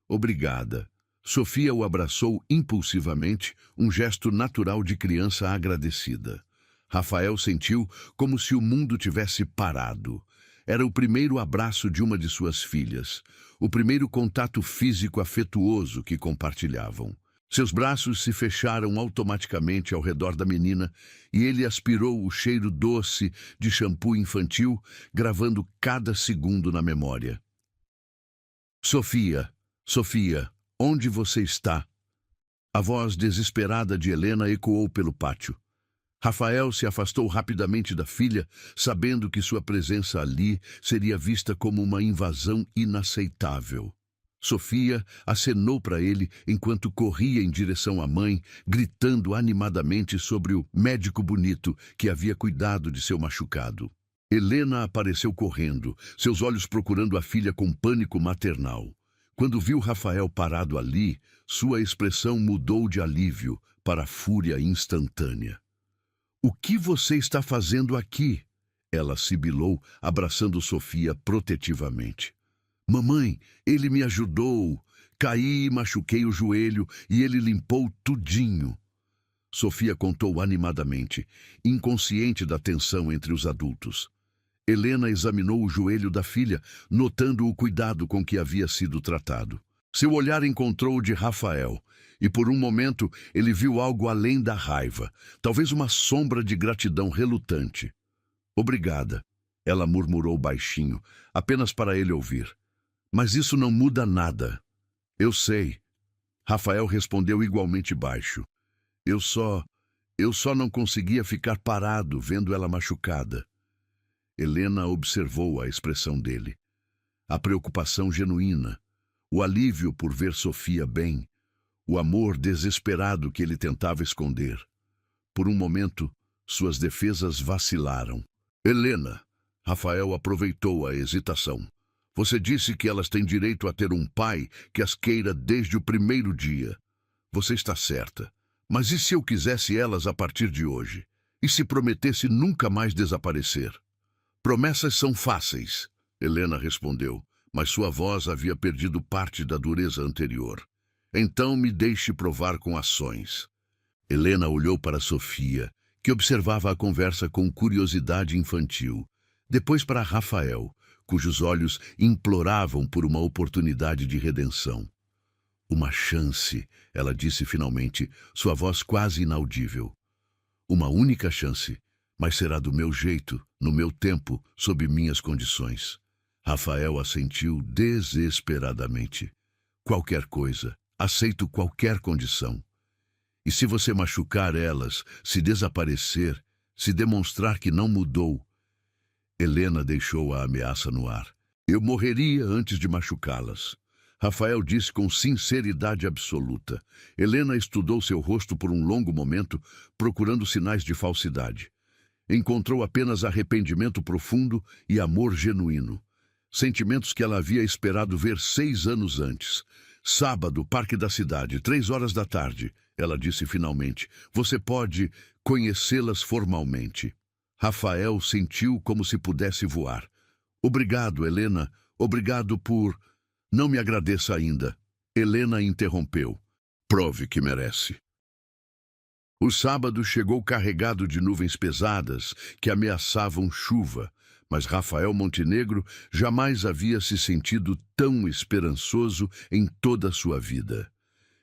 "Obrigada." Sofia o abraçou impulsivamente, um gesto natural de criança agradecida. Rafael sentiu como se o mundo tivesse parado. Era o primeiro abraço de uma de suas filhas, o primeiro contato físico afetuoso que compartilhavam. Seus braços se fecharam automaticamente ao redor da menina e ele aspirou o cheiro doce de shampoo infantil, gravando cada segundo na memória. Sofia, onde você está?" A voz desesperada de Helena ecoou pelo pátio. Rafael se afastou rapidamente da filha, sabendo que sua presença ali seria vista como uma invasão inaceitável. Sofia acenou para ele enquanto corria em direção à mãe, gritando animadamente sobre o médico bonito que havia cuidado de seu machucado. Helena apareceu correndo, seus olhos procurando a filha com pânico maternal. Quando viu Rafael parado ali, sua expressão mudou de alívio para fúria instantânea. "O que você está fazendo aqui?" Ela sibilou, abraçando Sofia protetivamente. "Mamãe, ele me ajudou. Caí e machuquei o joelho e ele limpou tudinho." Sofia contou animadamente, inconsciente da tensão entre os adultos. Helena examinou o joelho da filha, notando o cuidado com que havia sido tratado. Seu olhar encontrou o de Rafael, e por um momento ele viu algo além da raiva, talvez uma sombra de gratidão relutante. "Obrigada", ela murmurou baixinho, apenas para ele ouvir. "Mas isso não muda nada." "Eu sei." Rafael respondeu igualmente baixo. Eu só não conseguia ficar parado vendo ela machucada." Helena observou a expressão dele. A preocupação genuína, o alívio por ver Sofia bem, o amor desesperado que ele tentava esconder. Por um momento, suas defesas vacilaram. "Helena", Rafael aproveitou a hesitação. "Você disse que elas têm direito a ter um pai que as queira desde o primeiro dia. Você está certa. Mas e se eu quisesse elas a partir de hoje? E se prometesse nunca mais desaparecer?" "Promessas são fáceis", Helena respondeu, mas sua voz havia perdido parte da dureza anterior. "Então me deixe provar com ações." Helena olhou para Sofia, que observava a conversa com curiosidade infantil. Depois para Rafael, cujos olhos imploravam por uma oportunidade de redenção. Uma chance, ela disse finalmente, sua voz quase inaudível. Uma única chance, mas será do meu jeito, no meu tempo, sob minhas condições. Rafael assentiu desesperadamente. Qualquer coisa, aceito qualquer condição. E se você machucar elas, se desaparecer, se demonstrar que não mudou... Helena deixou a ameaça no ar. Eu morreria antes de machucá-las. Rafael disse com sinceridade absoluta. Helena estudou seu rosto por um longo momento, procurando sinais de falsidade. Encontrou apenas arrependimento profundo e amor genuíno. Sentimentos que ela havia esperado ver 6 anos antes. Sábado, Parque da Cidade, 3 horas da tarde. Ela disse finalmente. Você pode conhecê-las formalmente. Rafael sentiu como se pudesse voar. Obrigado, Helena. Obrigado por... Não me agradeça ainda. Helena interrompeu. Prove que merece. O sábado chegou carregado de nuvens pesadas que ameaçavam chuva, mas Rafael Montenegro jamais havia se sentido tão esperançoso em toda a sua vida.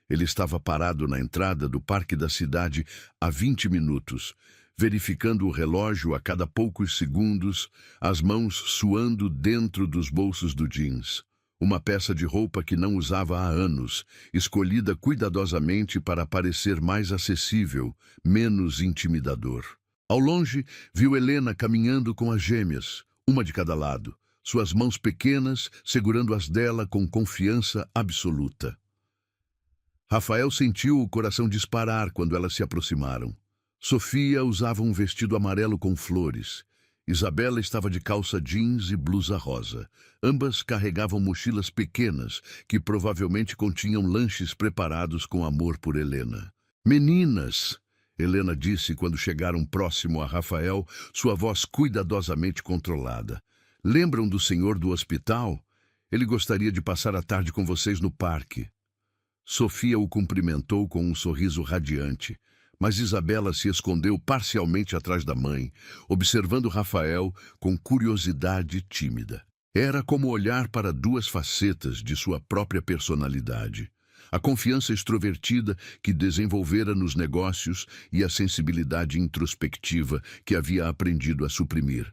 Ele estava parado na entrada do Parque da Cidade há 20 minutos, verificando o relógio a cada poucos segundos, as mãos suando dentro dos bolsos do jeans. Uma peça de roupa que não usava há anos, escolhida cuidadosamente para parecer mais acessível, menos intimidador. Ao longe, viu Helena caminhando com as gêmeas, uma de cada lado, suas mãos pequenas segurando as dela com confiança absoluta. Rafael sentiu o coração disparar quando elas se aproximaram. Sofia usava um vestido amarelo com flores. Isabela estava de calça jeans e blusa rosa. Ambas carregavam mochilas pequenas que provavelmente continham lanches preparados com amor por Helena. Meninas, Helena disse quando chegaram próximo a Rafael, sua voz cuidadosamente controlada. Lembram do senhor do hospital? Ele gostaria de passar a tarde com vocês no parque. Sofia o cumprimentou com um sorriso radiante. Mas Isabela se escondeu parcialmente atrás da mãe, observando Rafael com curiosidade tímida. Era como olhar para 2 facetas de sua própria personalidade. A confiança extrovertida que desenvolvera nos negócios e a sensibilidade introspectiva que havia aprendido a suprimir.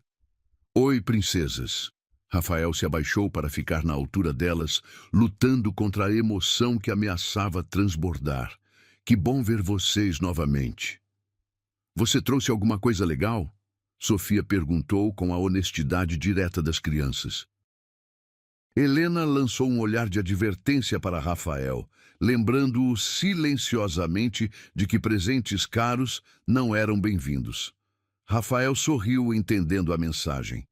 Oi, princesas. Rafael se abaixou para ficar na altura delas, lutando contra a emoção que ameaçava transbordar. Que bom ver vocês novamente. Você trouxe alguma coisa legal? Sofia perguntou com a honestidade direta das crianças. Helena lançou um olhar de advertência para Rafael, lembrando-o silenciosamente de que presentes caros não eram bem-vindos. Rafael sorriu, entendendo a mensagem.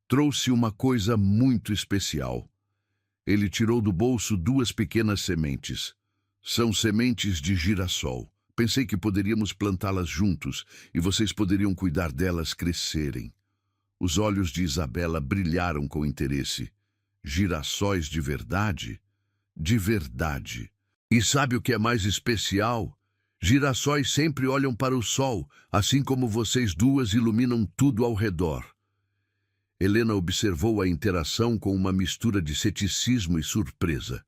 Trouxe uma coisa muito especial. Ele tirou do bolso 2 pequenas sementes. São sementes de girassol. Pensei que poderíamos plantá-las juntos e vocês poderiam cuidar delas crescerem. Os olhos de Isabela brilharam com interesse. Girassóis de verdade? De verdade. E sabe o que é mais especial? Girassóis sempre olham para o sol, assim como vocês 2 iluminam tudo ao redor. Helena observou a interação com uma mistura de ceticismo e surpresa.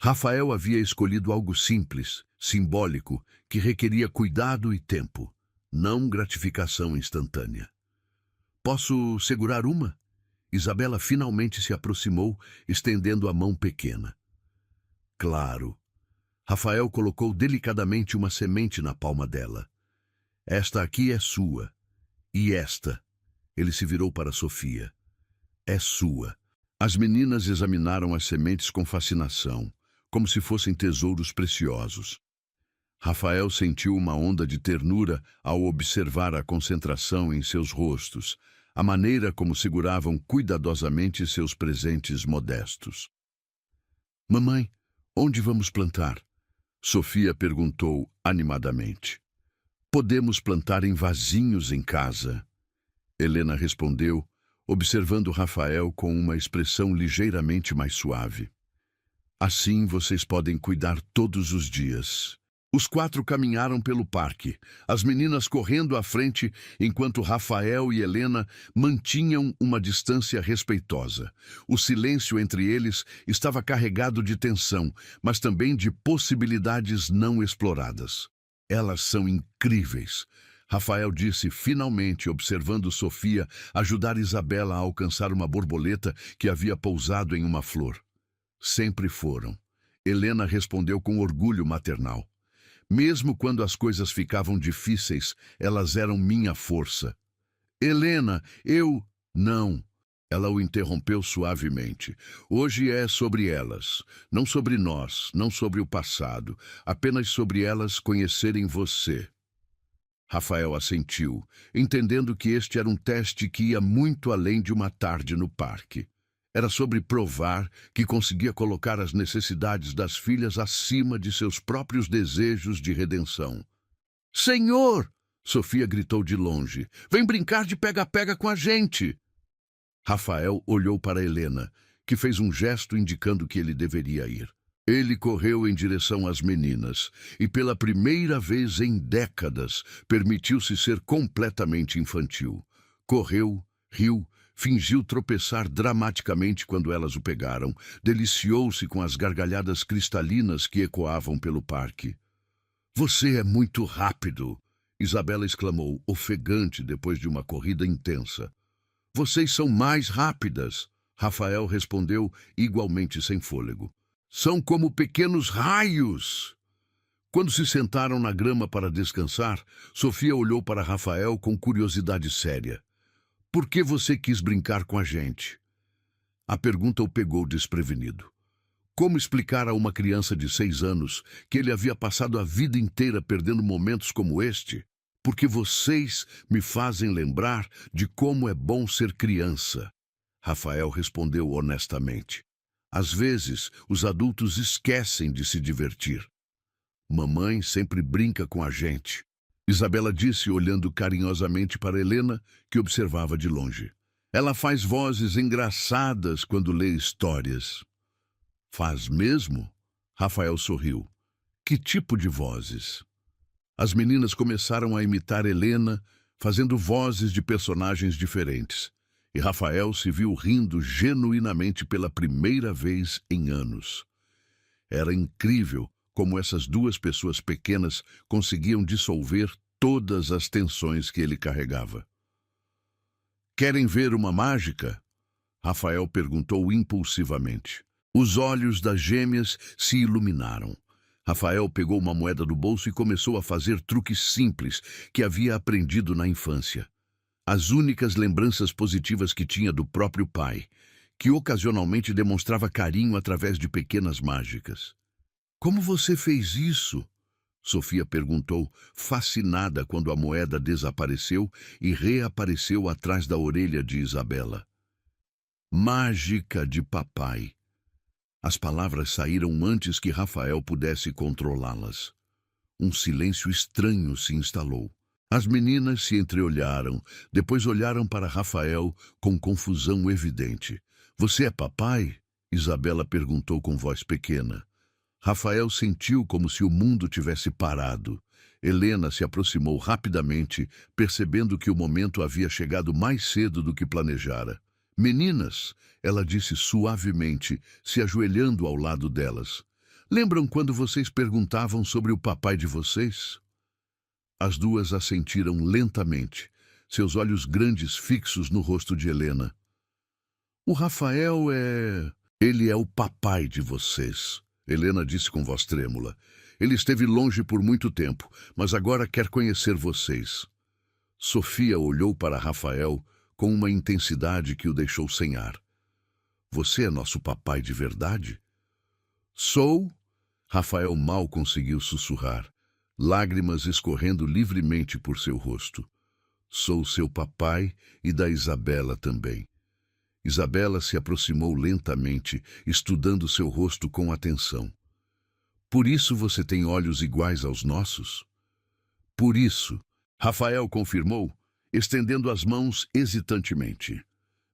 Rafael havia escolhido algo simples, simbólico, que requeria cuidado e tempo, não gratificação instantânea. Posso segurar uma? Isabela finalmente se aproximou, estendendo a mão pequena. Claro. Rafael colocou delicadamente uma semente na palma dela. Esta aqui é sua. E esta? Ele se virou para Sofia. É sua. As meninas examinaram as sementes com fascinação, como se fossem tesouros preciosos. Rafael sentiu uma onda de ternura ao observar a concentração em seus rostos, a maneira como seguravam cuidadosamente seus presentes modestos. Mamãe, onde vamos plantar? Sofia perguntou animadamente. Podemos plantar em vasinhos em casa. Helena respondeu, observando Rafael com uma expressão ligeiramente mais suave. Assim vocês podem cuidar todos os dias. Os quatro caminharam pelo parque, as meninas correndo à frente, enquanto Rafael e Helena mantinham uma distância respeitosa. O silêncio entre eles estava carregado de tensão, mas também de possibilidades não exploradas. Elas são incríveis, Rafael disse finalmente, observando Sofia ajudar Isabela a alcançar uma borboleta que havia pousado em uma flor. Sempre foram. Helena respondeu com orgulho maternal. Mesmo quando as coisas ficavam difíceis, elas eram minha força. Helena, eu... Não. Ela o interrompeu suavemente. Hoje é sobre elas, não sobre nós, não sobre o passado, apenas sobre elas conhecerem você. Rafael assentiu, entendendo que este era um teste que ia muito além de uma tarde no parque. Era sobre provar que conseguia colocar as necessidades das filhas acima de seus próprios desejos de redenção. Senhor! Sofia gritou de longe. Vem brincar de pega-pega com a gente! Rafael olhou para Helena, que fez um gesto indicando que ele deveria ir. Ele correu em direção às meninas e, pela primeira vez em décadas, permitiu-se ser completamente infantil. Correu, riu, fingiu tropeçar dramaticamente quando elas o pegaram, deliciou-se com as gargalhadas cristalinas que ecoavam pelo parque. Você é muito rápido, Isabela exclamou, ofegante depois de uma corrida intensa. Vocês são mais rápidas, Rafael respondeu, igualmente sem fôlego. São como pequenos raios. Quando se sentaram na grama para descansar, Sofia olhou para Rafael com curiosidade séria. Por que você quis brincar com a gente? A pergunta o pegou desprevenido. Como explicar a uma criança de 6 anos que ele havia passado a vida inteira perdendo momentos como este? Porque vocês me fazem lembrar de como é bom ser criança. Rafael respondeu honestamente. Às vezes, os adultos esquecem de se divertir. Mamãe sempre brinca com a gente. Isabela disse, olhando carinhosamente para Helena, que observava de longe. Ela faz vozes engraçadas quando lê histórias. Faz mesmo? Rafael sorriu. Que tipo de vozes? As meninas começaram a imitar Helena, fazendo vozes de personagens diferentes. E Rafael se viu rindo genuinamente pela primeira vez em anos. Era incrível como essas duas pessoas pequenas conseguiam dissolver todas as tensões que ele carregava. Querem ver uma mágica? Rafael perguntou impulsivamente. Os olhos das gêmeas se iluminaram. Rafael pegou uma moeda do bolso e começou a fazer truques simples que havia aprendido na infância. As únicas lembranças positivas que tinha do próprio pai, que ocasionalmente demonstrava carinho através de pequenas mágicas. Como você fez isso? Sofia perguntou, fascinada quando a moeda desapareceu e reapareceu atrás da orelha de Isabela. Mágica de papai. As palavras saíram antes que Rafael pudesse controlá-las. Um silêncio estranho se instalou. As meninas se entreolharam, depois olharam para Rafael com confusão evidente. Você é papai? Isabela perguntou com voz pequena. Rafael sentiu como se o mundo tivesse parado. Helena se aproximou rapidamente, percebendo que o momento havia chegado mais cedo do que planejara. Meninas, ela disse suavemente, se ajoelhando ao lado delas. Lembram quando vocês perguntavam sobre o papai de vocês? As duas assentiram lentamente, seus olhos grandes fixos no rosto de Helena. O Rafael é... Ele é o papai de vocês, Helena disse com voz trêmula. Ele esteve longe por muito tempo, mas agora quer conhecer vocês. Sofia olhou para Rafael com uma intensidade que o deixou sem ar. Você é nosso papai de verdade? Sou? Rafael mal conseguiu sussurrar, lágrimas escorrendo livremente por seu rosto. Sou seu papai e da Isabela também. Isabela se aproximou lentamente, estudando seu rosto com atenção. Por isso você tem olhos iguais aos nossos? Por isso, Rafael confirmou, estendendo as mãos hesitantemente.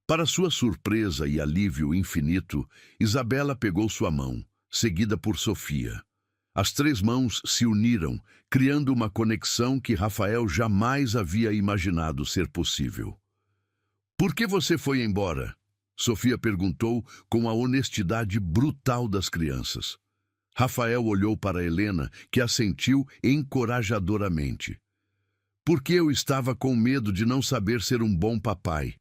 Para sua surpresa e alívio infinito, Isabela pegou sua mão, seguida por Sofia. As três mãos se uniram, criando uma conexão que Rafael jamais havia imaginado ser possível. Por que você foi embora? Sofia perguntou com a honestidade brutal das crianças. Rafael olhou para Helena, que assentiu encorajadoramente. Porque eu estava com medo de não saber ser um bom papai.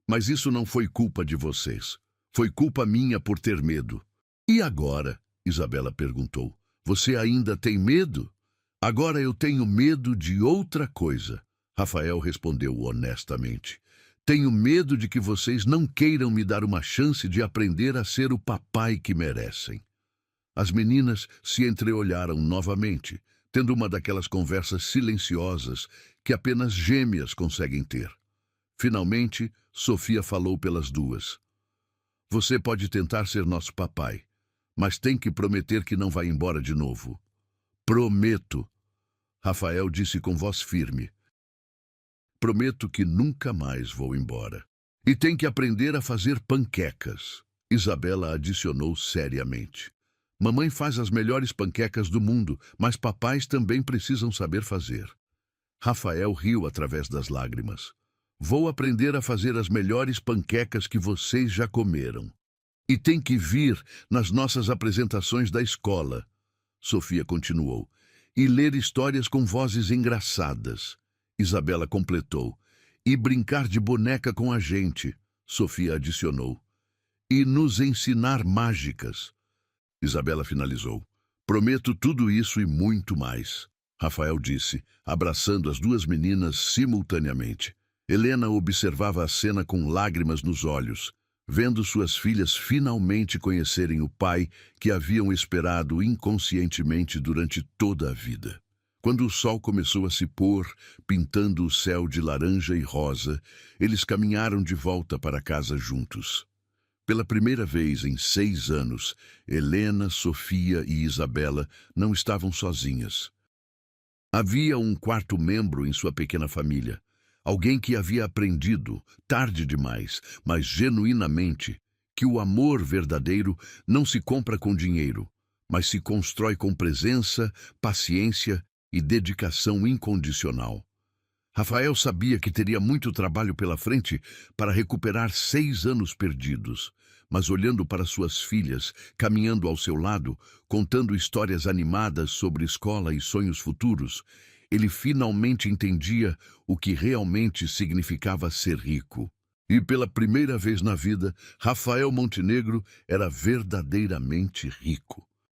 Mas isso não foi culpa de vocês. Foi culpa minha por ter medo. E agora? Isabela perguntou. Você ainda tem medo? Agora eu tenho medo de outra coisa. Rafael respondeu honestamente. Tenho medo de que vocês não queiram me dar uma chance de aprender a ser o papai que merecem. As meninas se entreolharam novamente, tendo uma daquelas conversas silenciosas que apenas gêmeas conseguem ter. Finalmente, Sofia falou pelas duas. Você pode tentar ser nosso papai, mas tem que prometer que não vai embora de novo. Prometo, Rafael disse com voz firme. Prometo que nunca mais vou embora. E tem que aprender a fazer panquecas, Isabela adicionou seriamente. Mamãe faz as melhores panquecas do mundo, mas papais também precisam saber fazer. Rafael riu através das lágrimas. Vou aprender a fazer as melhores panquecas que vocês já comeram. E tem que vir nas nossas apresentações da escola, Sofia continuou, e ler histórias com vozes engraçadas. Isabela completou. E brincar de boneca com a gente, Sofia adicionou. E nos ensinar mágicas. Isabela finalizou. Prometo tudo isso e muito mais, Rafael disse, abraçando as duas meninas simultaneamente. Helena observava a cena com lágrimas nos olhos, vendo suas filhas finalmente conhecerem o pai que haviam esperado inconscientemente durante toda a vida. Quando o sol começou a se pôr, pintando o céu de laranja e rosa, eles caminharam de volta para casa juntos. Pela primeira vez em 6 anos, Helena, Sofia e Isabela não estavam sozinhas. Havia um quarto membro em sua pequena família, alguém que havia aprendido, tarde demais, mas genuinamente, que o amor verdadeiro não se compra com dinheiro, mas se constrói com presença, paciência e dedicação incondicional. Rafael sabia que teria muito trabalho pela frente para recuperar 6 anos perdidos, mas olhando para suas filhas, caminhando ao seu lado, contando histórias animadas sobre escola e sonhos futuros, ele finalmente entendia o que realmente significava ser rico. E pela primeira vez na vida, Rafael Montenegro era verdadeiramente rico.